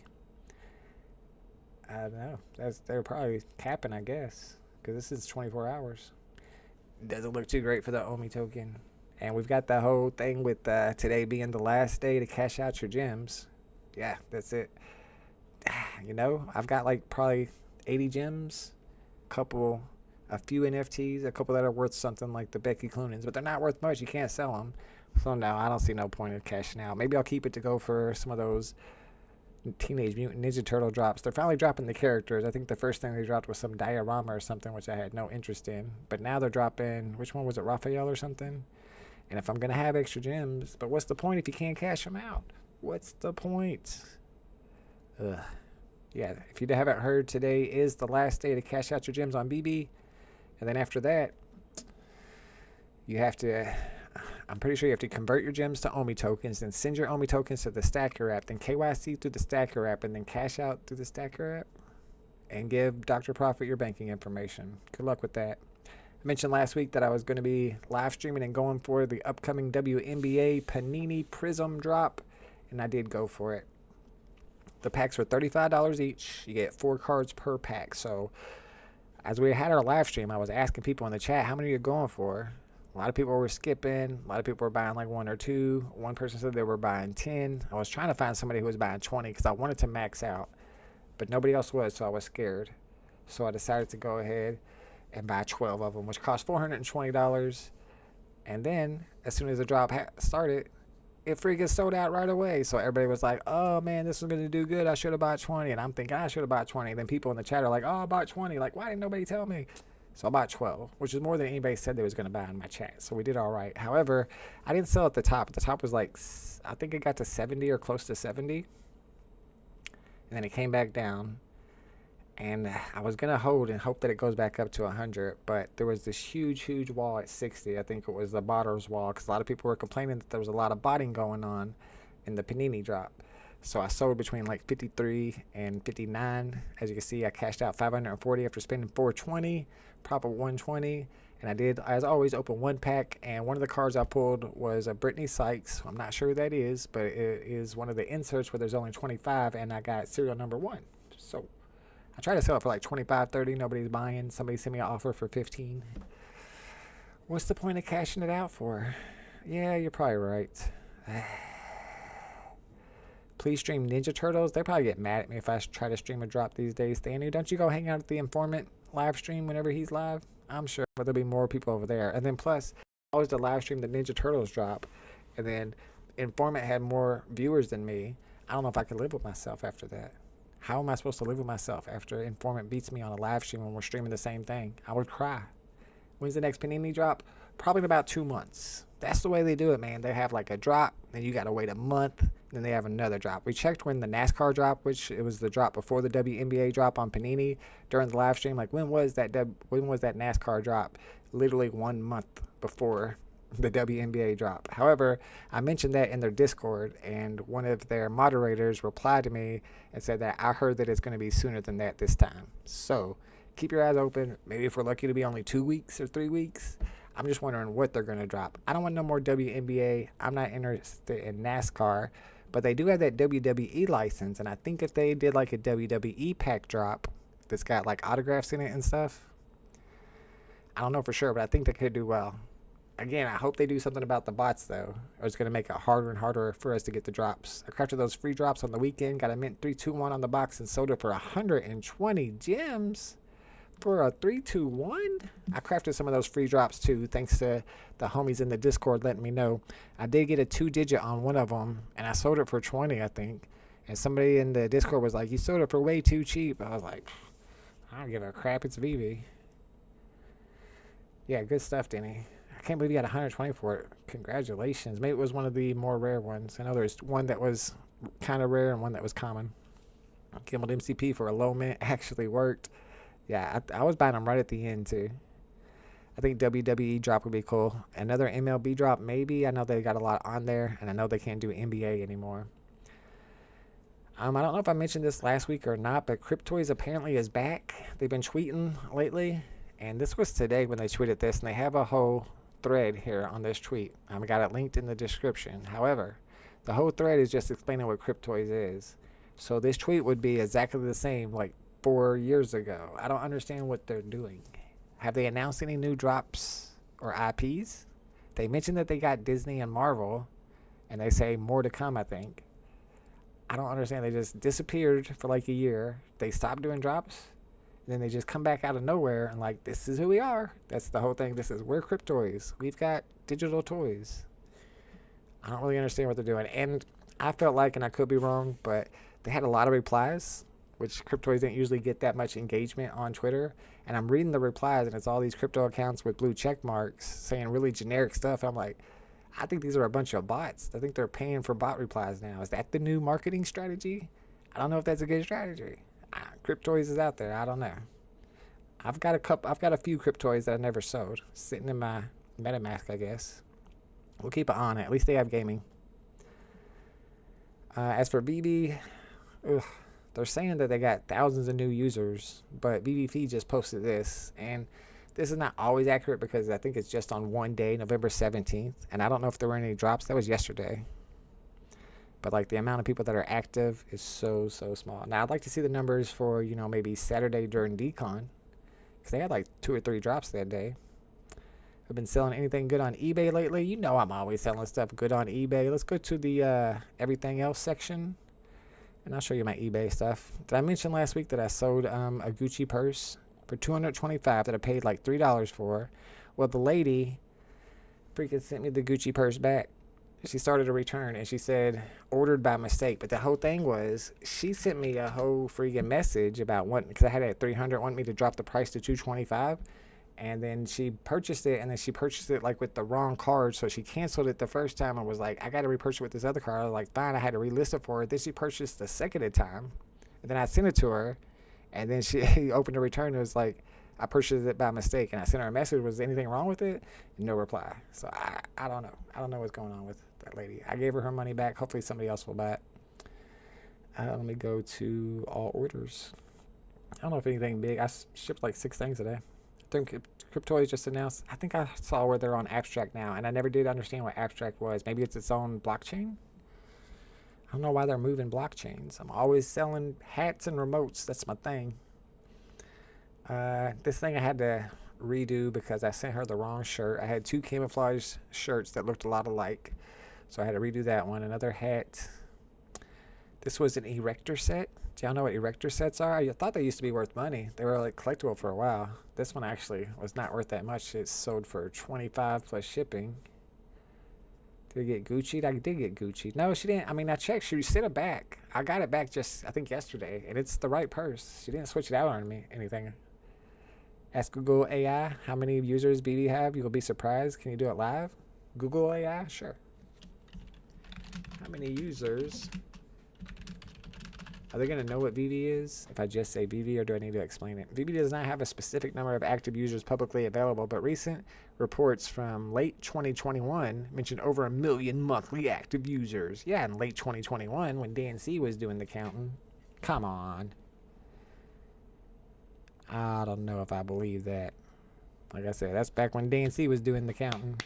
I don't know. They're probably capping, I guess, because this is 24 hours. Doesn't look too great for the OMI token. And we've got the whole thing with today being the last day to cash out your gems. Yeah, that's it. You know, I've got like probably 80 gems, a few NFTs, a couple that are worth something like the Becky Cloonans, but they're not worth much. You can't sell them. So no, I don't see no point in cashing out. Maybe I'll keep it to go for some of those Teenage Mutant Ninja Turtle drops. They're finally dropping the characters. I think the first thing they dropped was some diorama or something, which I had no interest in. But now they're dropping, which one was it, Raphael or something? And if I'm going to have extra gems, but what's the point if you can't cash them out? What's the point? Ugh. Yeah, if you haven't heard, today is the last day to cash out your gems on BB. And then after that, you have to, I'm pretty sure you have to convert your gems to OMI tokens, then send your OMI tokens to the Stacker app, then KYC through the Stacker app, and then cash out through the Stacker app, and give Dr. Profit your banking information. Good luck with that. I mentioned last week that I was going to be live streaming and going for the upcoming WNBA Panini Prism drop, and I did go for it. The packs were $35 each. You get 4 cards per pack. So as we had our live stream, I was asking people in the chat, how many are you going for? A lot of people were skipping. A lot of people were buying like 1 or 2. One person said they were buying 10. I was trying to find somebody who was buying 20 because I wanted to max out, but nobody else was, so I was scared. So I decided to go ahead and buy 12 of them, which cost $420. And then as soon as the drop started, it freaking sold out right away. So everybody was like, oh man, this is going to do good. I should have bought 20. And I'm thinking I should have bought 20. And then people in the chat are like, oh, I bought 20. Like, why didn't nobody tell me? So I bought 12, which is more than anybody said they was going to buy in my chat. So we did all right. However, I didn't sell at the top. The top was like, I think it got to 70 or close to 70. And then it came back down. And I was going to hold and hope that it goes back up to 100. But there was this huge, huge wall at 60. I think it was the botters wall, because a lot of people were complaining that there was a lot of botting going on in the Panini drop. So I sold between like 53 and 59. As you can see, I cashed out 540 after spending 420, profit 120. And I did, as always, open one pack. And one of the cards I pulled was a Brittany Sykes. I'm not sure who that is, but it is one of the inserts where there's only 25. And I got serial number 1. So I tried to sell it for like 25, 30. Nobody's buying. Somebody sent me an offer for 15. What's the point of cashing it out for? Yeah, you're probably right. Please stream Ninja Turtles. They probably get mad at me if I try to stream a drop these days. Stanley, don't you go hang out at the Informant live stream whenever he's live? I'm sure there'll be more people over there. And then plus, I was the live stream the Ninja Turtles drop, and then Informant had more viewers than me. I don't know if I could live with myself after that. How am I supposed to live with myself after Informant beats me on a live stream when we're streaming the same thing? I would cry. When's the next Panini drop? Probably in about 2 months. That's the way they do it, man. They have like a drop, then you got to wait a month, then they have another drop. We checked when the NASCAR drop, which it was the drop before the WNBA drop on Panini during the live stream. Like when was that NASCAR drop? Literally 1 month before the WNBA drop. However, I mentioned that in their Discord, and one of their moderators replied to me and said that I heard that it's going to be sooner than that this time. So keep your eyes open. Maybe if we're lucky to be only 2 weeks or 3 weeks. I'm just wondering what they're going to drop. I don't want no more WNBA. I'm not interested in NASCAR, but they do have that WWE license, and I think if they did like a WWE pack drop that's got like autographs in it and stuff, I don't know for sure, but I think they could do well. Again, I hope they do something about the bots, though, or it's going to make it harder and harder for us to get the drops. I crafted those free drops on the weekend, got a mint 321 on the box, and sold it for 120 gems for a 321. I crafted some of those free drops, too, thanks to the homies in the Discord letting me know. I did get a 2-digit on one of them, and I sold it for 20, I think. And somebody in the Discord was like, you sold it for way too cheap. I was like, I don't give a crap. It's VV. Yeah, good stuff, Denny. I can't believe you got 120 for it. Congratulations. Maybe it was one of the more rare ones. I know there's one that was kind of rare and one that was common. Gimbled MCP for a low mint actually worked. Yeah, I was buying them right at the end, too. I think WWE drop would be cool. Another MLB drop, maybe. I know they got a lot on there, and I know they can't do NBA anymore. I don't know if I mentioned this last week or not, but Cryptoys apparently is back. They've been tweeting lately, and this was today when they tweeted this, and they have a whole thread here on this tweet. I've got it linked in the description. However, the whole thread is just explaining what Cryptoys is. So this tweet would be exactly the same like 4 years ago. I don't understand what they're doing. Have they announced any new drops or IPs? They mentioned that they got Disney and Marvel, and they say more to come, I think. I don't understand. They just disappeared for like a year. They stopped doing drops, and then they just come back out of nowhere and like, this is who we are. That's the whole thing. We're Cryptoys. We've got digital toys. I don't really understand what they're doing. And I felt like, and I could be wrong, but they had a lot of replies, which Cryptoys didn't usually get that much engagement on Twitter. And I'm reading the replies, and it's all these crypto accounts with blue check marks saying really generic stuff. I'm like, I think these are a bunch of bots. I think they're paying for bot replies now. Is that the new marketing strategy? I don't know if that's a good strategy. Cryptoys is out there. I don't know. I've got a few Cryptoys that I never sold, sitting in my MetaMask, I guess. We'll keep it on it. At least they have gaming. As for BB, they're saying that they got thousands of new users, but BBF just posted this, and this is not always accurate because I think it's just on one day, November 17th, and I don't know if there were any drops. That was yesterday. But like the amount of people that are active is so small. Now I'd like to see the numbers for, maybe Saturday during Decon, because they had like 2 or 3 drops that day. I've been selling anything good on eBay lately. You know I'm always selling stuff good on eBay. Let's go to the everything else section, and I'll show you my eBay stuff. Did I mention last week that I sold a Gucci purse for $225 that I paid like $3 for? Well, the lady freaking sent me the Gucci purse back. She started a return, and she said ordered by mistake. But the whole thing was she sent me a whole freaking message about because I had it at 300, wanted me to drop the price to 225. And then she purchased it, and then she purchased it like with the wrong card. So she canceled it the first time and was like, I got to repurchase with this other card. I was like, fine, I had to relist it for her. Then she purchased the second time, and then I sent it to her, and then she opened the return and was like, I purchased it by mistake. And I sent her a message, was anything wrong with it? No reply. So I don't know. I don't know what's going on with that lady. I gave her money back. Hopefully somebody else will buy it. Let me go to all orders. I don't know if anything big. I shipped like 6 things today. I think Cryptoys just announced. I think I saw where they're on Abstract now, and I never did understand what Abstract was. Maybe it's its own blockchain? I don't know why they're moving blockchains. I'm always selling hats and remotes. That's my thing. This thing I had to redo because I sent her the wrong shirt. I had 2 camouflage shirts that looked a lot alike, so I had to redo that one. Another hat. This was an Erector set, Do y'all know what erector sets are? I thought they used to be worth money. They were like collectible for a while. This one actually was not worth that much. It sold for $25 plus shipping. Did I get Gucci'd? I did get Gucci. No, she didn't. I mean, I checked. She sent it back. I got it back just, I think, yesterday. And it's the right purse. She didn't switch it out on me, anything. Ask Google AI how many users BB have. You'll be surprised. Can you do it live? Google AI? Sure. How many users? Are they going to know what VV is if I just say VV, or do I need to explain it? VV does not have a specific number of active users publicly available, but recent reports from late 2021 mentioned over 1 million monthly active users. Yeah, in late 2021 when Dan C was doing the counting. Come on. I don't know if I believe that. Like I said, that's back when Dan C was doing the counting.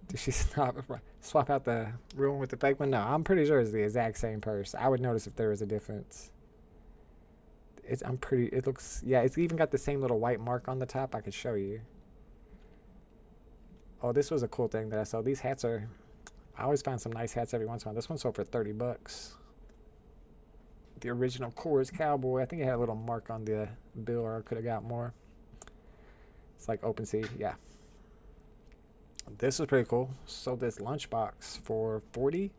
Did she swap out the real one with the fake one? No, I'm pretty sure it's the exact same purse. I would notice if there was a difference. It looks, yeah, it's even got the same little white mark on the top. I could show you. Oh, this was a cool thing that I saw. These hats are, I always find some nice hats every once in a while. This one sold for $30. The original Coors Cowboy. I think it had a little mark on the bill, or I could have got more. It's like open sea, yeah. This is pretty cool. Sold this lunchbox for $40.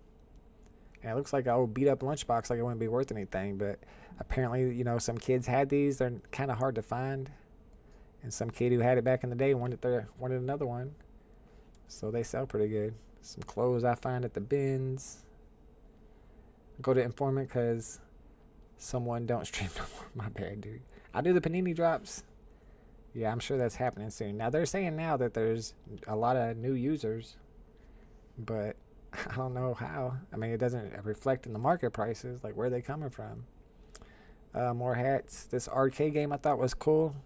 And it looks like an old beat up lunchbox, like it wouldn't be worth anything, but apparently, you know, some kids had these. They're kind of hard to find. And some kid who had it back in the day wanted another one. So they sell pretty good. Some clothes I find at the bins. Go to Informant because someone don't stream no more. My bad, dude. I do the Panini drops. Yeah, I'm sure that's happening soon. Now, they're saying now that there's a lot of new users, but I don't know how. I mean, it doesn't reflect in the market prices, like where are they coming from. More hats. This arcade game I thought was cool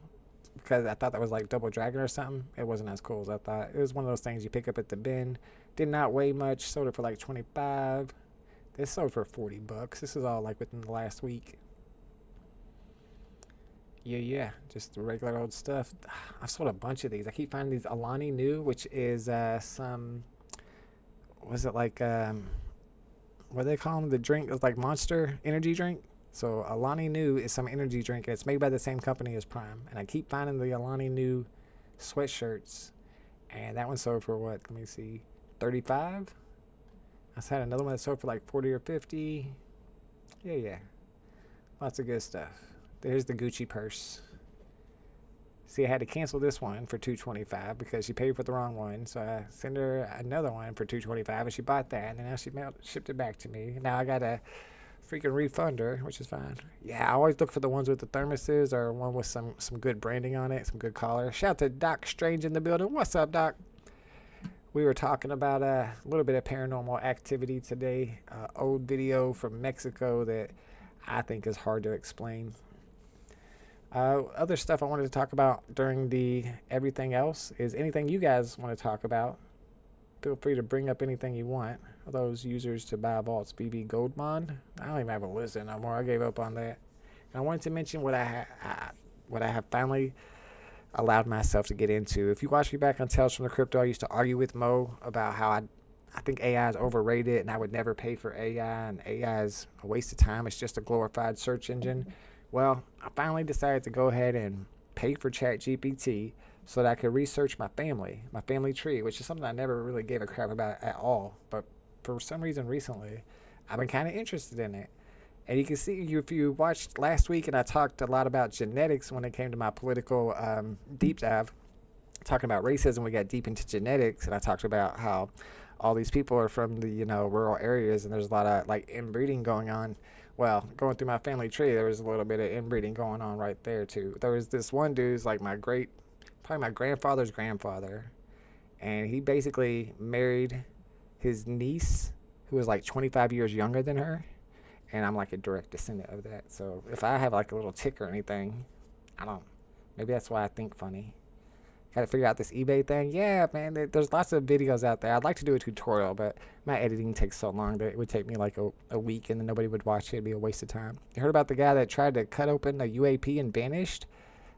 because I thought that was like Double Dragon or something. It wasn't as cool as I thought. It was one of those things you pick up at the bin. Did not weigh much. Sold it for like $25. This sold for $40. This is all like within the last week. Yeah, just the regular old stuff. I've sold a bunch of these. I keep finding these Alani New, which is some, was it like, what do they call them? The drink is like Monster energy drink. So Alani New is some energy drink, and it's made by the same company as Prime. And I keep finding the Alani New sweatshirts, and that one sold for what? Let me see, $35. I had another one that sold for like $40 or $50. Yeah, lots of good stuff. There's the Gucci purse. See, I had to cancel this one for $225 because she paid for the wrong one. So I sent her another one for $225, and she bought that, and then now she shipped it back to me. Now I gotta freaking refund her, which is fine. Yeah, I always look for the ones with the thermoses or one with some good branding on it, some good collar. Shout out to Doc Strange in the building. What's up, Doc? We were talking about a little bit of paranormal activity today. Old video from Mexico that I think is hard to explain. Other stuff I wanted to talk about during the everything else is anything you guys want to talk about. Feel free to bring up anything you want. Those users to buy vaults, BB Goldmond. I don't even have a list no more. I gave up on that. And I wanted to mention what I have finally allowed myself to get into. If you watch me back on Tales from the Crypto, I used to argue with Mo about how I think AI is overrated and I would never pay for AI, and AI is a waste of time. It's just a glorified search engine. Well, I finally decided to go ahead and pay for ChatGPT so that I could research my family tree, which is something I never really gave a crap about at all. But for some reason recently, I've been kind of interested in it. And you can see, if you watched last week, and I talked a lot about genetics when it came to my political deep dive, talking about racism, we got deep into genetics, and I talked about how all these people are from the rural areas, and there's a lot of like inbreeding going on. Well, going through my family tree, there was a little bit of inbreeding going on right there too. There was this one dude's like probably my grandfather's grandfather, and he basically married his niece, who was like 25 years younger than her, and I'm like a direct descendant of that. So if I have like a little tick or anything, maybe that's why I think funny. Got to figure out this eBay thing. Yeah, man, there's lots of videos out there. I'd like to do a tutorial, but my editing takes so long that it would take me like a week, and then nobody would watch it. It'd be a waste of time. You heard about the guy that tried to cut open a UAP and vanished?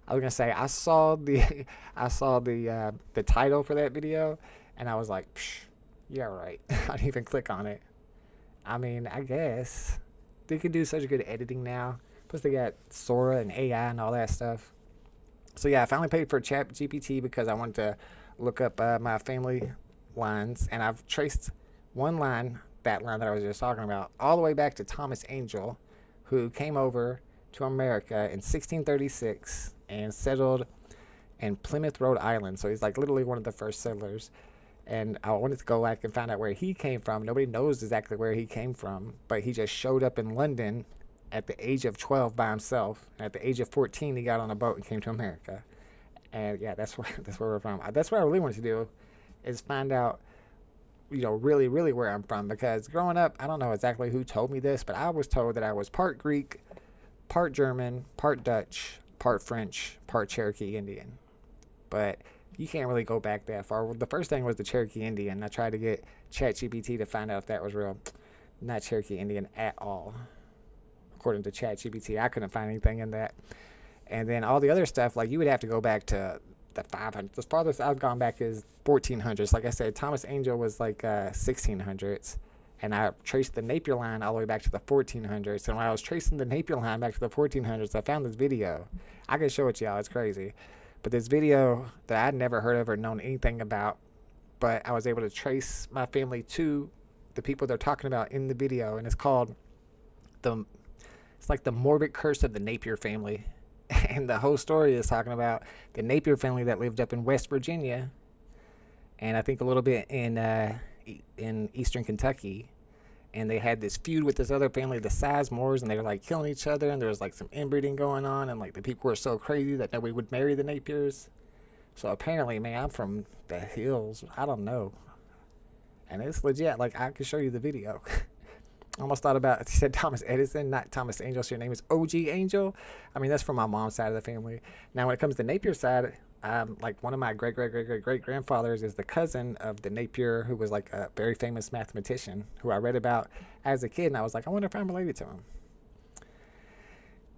I was gonna say I saw the title for that video, and I was like, psh, Yeah, right. I didn't even click on it. I mean, I guess they can do such good editing now. Plus, they got Sora and AI and all that stuff. So yeah, I finally paid for Chat GPT because I wanted to look up my family lines, and I've traced one line, that line that I was just talking about, all the way back to Thomas Angell, who came over to America in 1636 and settled in Plymouth, Rhode Island. So he's like literally one of the first settlers. And I wanted to go back and find out where he came from. Nobody knows exactly where he came from, but he just showed up in London at the age of 12 by himself. And at the age of 14, he got on a boat and came to America. And yeah, that's where we're from. That's what I really wanted to do, is find out, really, really where I'm from. Because growing up, I don't know exactly who told me this, but I was told that I was part Greek, part German, part Dutch, part French, part Cherokee Indian. But you can't really go back that far. The first thing was the Cherokee Indian. I tried to get ChatGPT to find out if that was real. Not Cherokee Indian at all. According to ChatGPT, I couldn't find anything in that. And then all the other stuff, like you would have to go back to the 500s. The farthest I've gone back is 1400s. Like I said, Thomas Angell was like 1600s. And I traced the Napier line all the way back to the 1400s. And when I was tracing the Napier line back to the 1400s, I found this video. I can show it to y'all. It's crazy. But this video that I'd never heard of or known anything about, but I was able to trace my family to the people they're talking about in the video, and it's called it's like the morbid curse of the Napier family. And the whole story is talking about the Napier family that lived up in West Virginia, and I think a little bit in eastern Kentucky. And they had this feud with this other family, the Sizemores, and they were like killing each other, and there was like some inbreeding going on, and like the people were so crazy that nobody would marry the Napiers. So apparently, man, I'm from the hills. I don't know. And it's legit. Like, I could show you the video. I almost thought about, he said Thomas Edison, not Thomas Angell, so your name is OG Angel. I mean, that's from my mom's side of the family. Now, when it comes to Napier side, like one of my great-great-great-great-grandfathers is the cousin of the Napier, who was like a very famous mathematician who I read about as a kid, and I was like, I wonder if I'm related to him.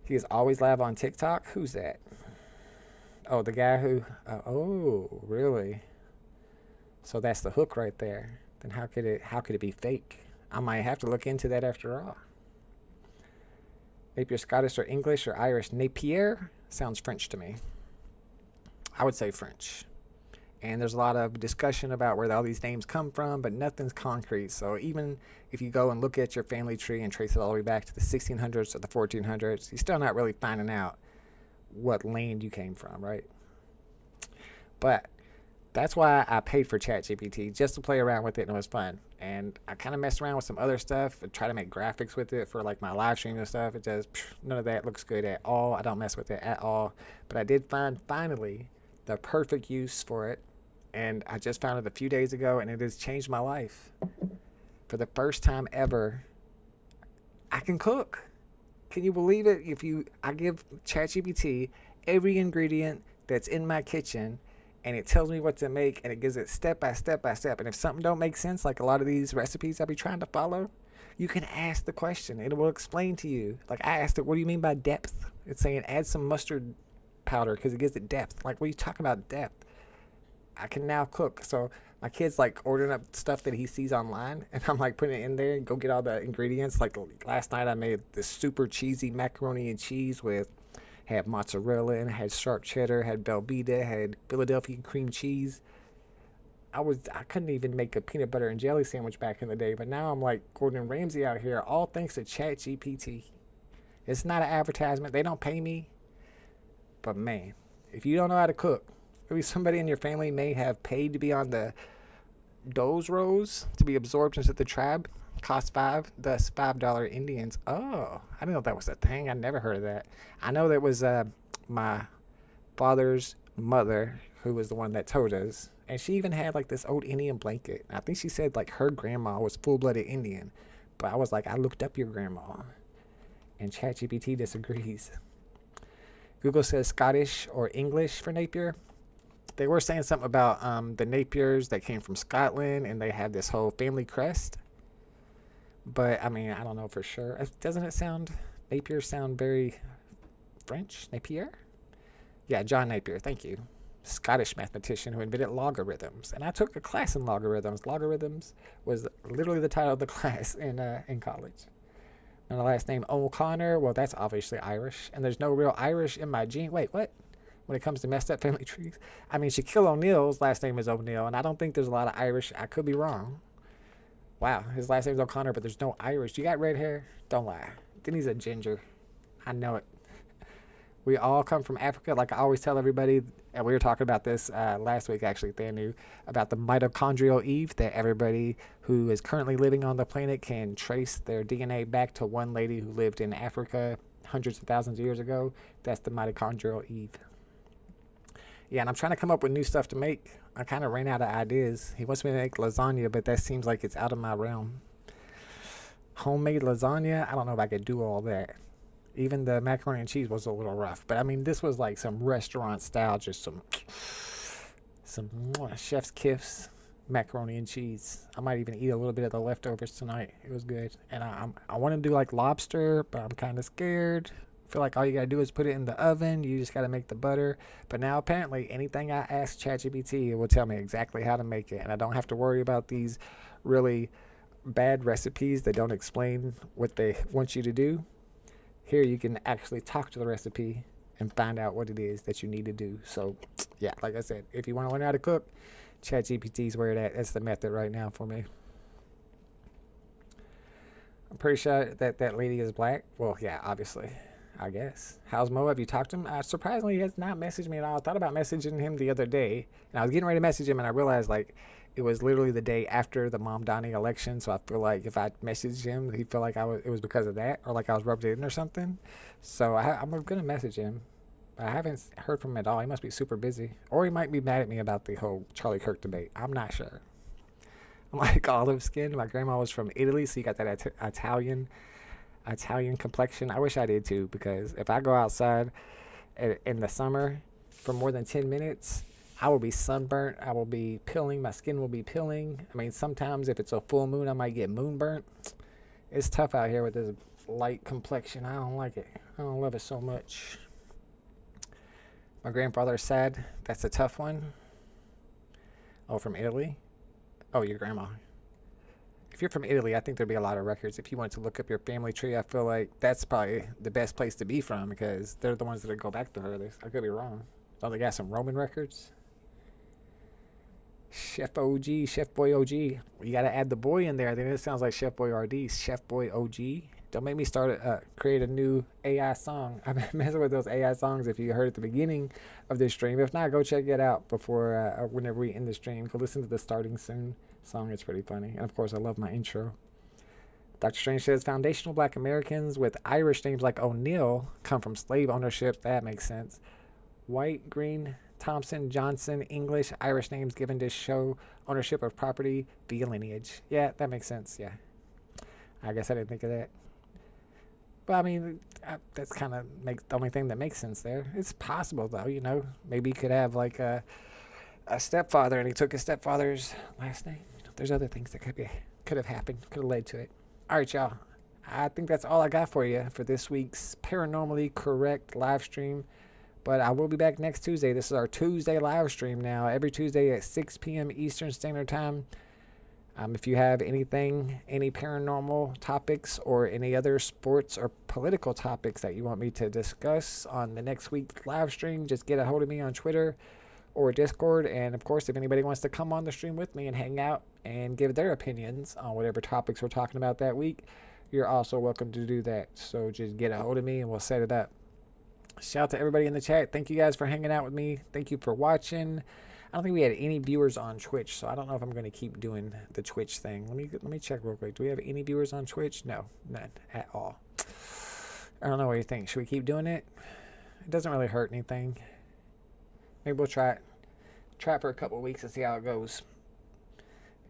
He is always live on TikTok. Who's that? Oh, the guy who, oh, really? So that's the hook right there. Then how could it be fake? I might have to look into that after all. Napier Scottish or English or Irish? Napier sounds French to me. I would say French. And there's a lot of discussion about where all these names come from, but nothing's concrete. So even if you go and look at your family tree and trace it all the way back to the 1600s or the 1400s, you're still not really finding out what land you came from, right? But that's why I paid for ChatGPT, just to play around with it, and it was fun. And I kind of messed around with some other stuff and try to make graphics with it for like my live stream and stuff. It just, none of that looks good at all. I don't mess with it at all. But I did find finally the perfect use for it, and I just found it a few days ago, and it has changed my life. For the first time ever, I can cook. Can you believe it? I give ChatGPT every ingredient that's in my kitchen, and it tells me what to make, and it gives it step by step by step. And if something don't make sense, like a lot of these recipes I be trying to follow, you can ask the question. It will explain to you. Like I asked it, what do you mean by depth? It's saying add some mustard powder because it gives it depth. Like, what are you talking about depth? I can now cook. So my kid's like ordering up stuff that he sees online, and I'm like putting it in there and go get all the ingredients. Like last night I made this super cheesy macaroni and cheese had mozzarella and had sharp cheddar, had Velveeta, had Philadelphia cream cheese. I couldn't even make a peanut butter and jelly sandwich back in the day, but now I'm like Gordon Ramsay out here, all thanks to ChatGPT. It's not an advertisement. They don't pay me. But man, if you don't know how to cook, maybe somebody in your family may have paid to be on the Doze Rows to be absorbed into the tribe. Cost thus $5 Indians. Oh, I didn't know that was a thing. I never heard of that. I know that was my father's mother who was the one that told us. And she even had like this old Indian blanket. I think she said like her grandma was full-blooded Indian. But I was like, I looked up your grandma. And ChatGPT disagrees. Google says Scottish or English for Napier. They were saying something about the Napiers that came from Scotland, and they had this whole family crest. But, I mean, I don't know for sure. Doesn't it sound, Napier sound very French? Napier? Yeah, John Napier. Thank you. Scottish mathematician who invented logarithms. And I took a class in logarithms. Logarithms was literally the title of the class in college. And the last name O'Connor, well, that's obviously Irish. And there's no real Irish in my gene. Wait, what? When it comes to messed up family trees? I mean, Shaquille O'Neal's last name is O'Neal, and I don't think there's a lot of Irish. I could be wrong. Wow, his last name's O'Connor, but there's no Irish. You got red hair? Don't lie. Then he's a ginger. I know it. We all come from Africa. Like I always tell everybody, and we were talking about this last week, actually, Thanu, about the mitochondrial Eve, that everybody who is currently living on the planet can trace their DNA back to one lady who lived in Africa hundreds of thousands of years ago. That's the mitochondrial Eve. Yeah, and I'm trying to come up with new stuff to make. I kind of ran out of ideas. He wants me to make lasagna, but that seems like it's out of my realm. Homemade lasagna? I don't know if I could do all that. Even the macaroni and cheese was a little rough. But I mean, this was like some restaurant style, just some chef's kiss macaroni and cheese. I might even eat a little bit of the leftovers tonight. It was good. And I want to do like lobster, but I'm kind of scared. I feel like all you got to do is put it in the oven. You just got to make the butter. But now apparently anything I ask ChatGPT, it will tell me exactly how to make it. And I don't have to worry about these really bad recipes that don't explain what they want you to do. Here you can actually talk to the recipe and find out what it is that you need to do. So yeah, like I said, if you want to learn how to cook, ChatGPT's where that's the method right now for me. I'm pretty sure that lady is black. Well, yeah, obviously, I guess. How's Mo? Have you talked to him? Surprisingly, he has not messaged me at all. I thought about messaging him the other day, and I was getting ready to message him, and I realized like it was literally the day after the Mamdani election. So I feel like if I messaged him, he'd feel like it was because of that, or like I was rubbed in or something. So I'm gonna message him. I haven't heard from him at all. He must be super busy, or he might be mad at me about the whole Charlie Kirk debate. I'm not sure. I'm like olive skin. My grandma was from Italy, so you got that Italian complexion. I wish I did too, because if I go outside in the summer for more than 10 minutes, I will be sunburnt. I will be peeling. My skin will be peeling. I mean, sometimes if it's a full moon, I might get moonburnt. It's tough out here with this light complexion. I don't like it. I don't love it so much. My grandfather's sad. That's a tough one. Oh, from Italy? Oh, your grandma. If you're from Italy, I think there'd be a lot of records. If you want to look up your family tree, I feel like that's probably the best place to be from, because they're the ones that go back the furthest. I could be wrong. Oh, they got some Roman records? Chef OG, Chef Boy OG. You got to add the boy in there. I think it sounds like Chef Boy RD. Chef Boy OG. Don't make me create a new AI song. I've been messing with those AI songs if you heard at the beginning of this stream. If not, go check it out before whenever we end the stream. Go listen to the Starting Soon song. It's pretty funny. And of course, I love my intro. Dr. Strange says foundational black Americans with Irish names like O'Neill come from slave ownership. That makes sense. White, Green, Thompson, Johnson, English, Irish names given to show ownership of property via lineage. Yeah, that makes sense. Yeah. I guess I didn't think of that. But I mean, that's kind of the only thing that makes sense there. It's possible, though, you know. Maybe you could have like a stepfather and he took his stepfather's last name. There's other things that could have happened, could have led to it. All right, y'all. I think that's all I got for you for this week's Paranormally Correct live stream. But I will be back next Tuesday. This is our Tuesday live stream now. Every Tuesday at 6 p.m. Eastern Standard Time. If you have any paranormal topics or any other sports or political topics that you want me to discuss on the next week's live stream, just get a hold of me on Twitter or Discord. And of course, if anybody wants to come on the stream with me and hang out and give their opinions on whatever topics we're talking about that week, you're also welcome to do that. So just get a hold of me and we'll set it up. Shout out to everybody in the chat. Thank you guys for hanging out with me. Thank you for watching. I don't think we had any viewers on Twitch, so I don't know if I'm going to keep doing the Twitch thing. Let me check real quick. Do we have any viewers on Twitch? No, none at all. I don't know what you think. Should we keep doing it? It doesn't really hurt anything. Maybe we'll try it. Try it for a couple of weeks and see how it goes.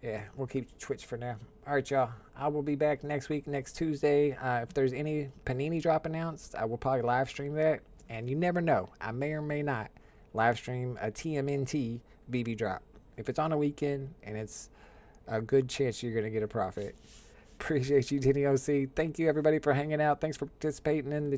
Yeah, we'll keep Twitch for now. All right, y'all. I will be back next week, next Tuesday. If there's any Panini drop announced, I will probably live stream that. And you never know. I may or may not live stream a TMNT BB drop. If it's on a weekend and it's a good chance you're going to get a profit. Appreciate you, Denny OC. Thank you, everybody, for hanging out. Thanks for participating in the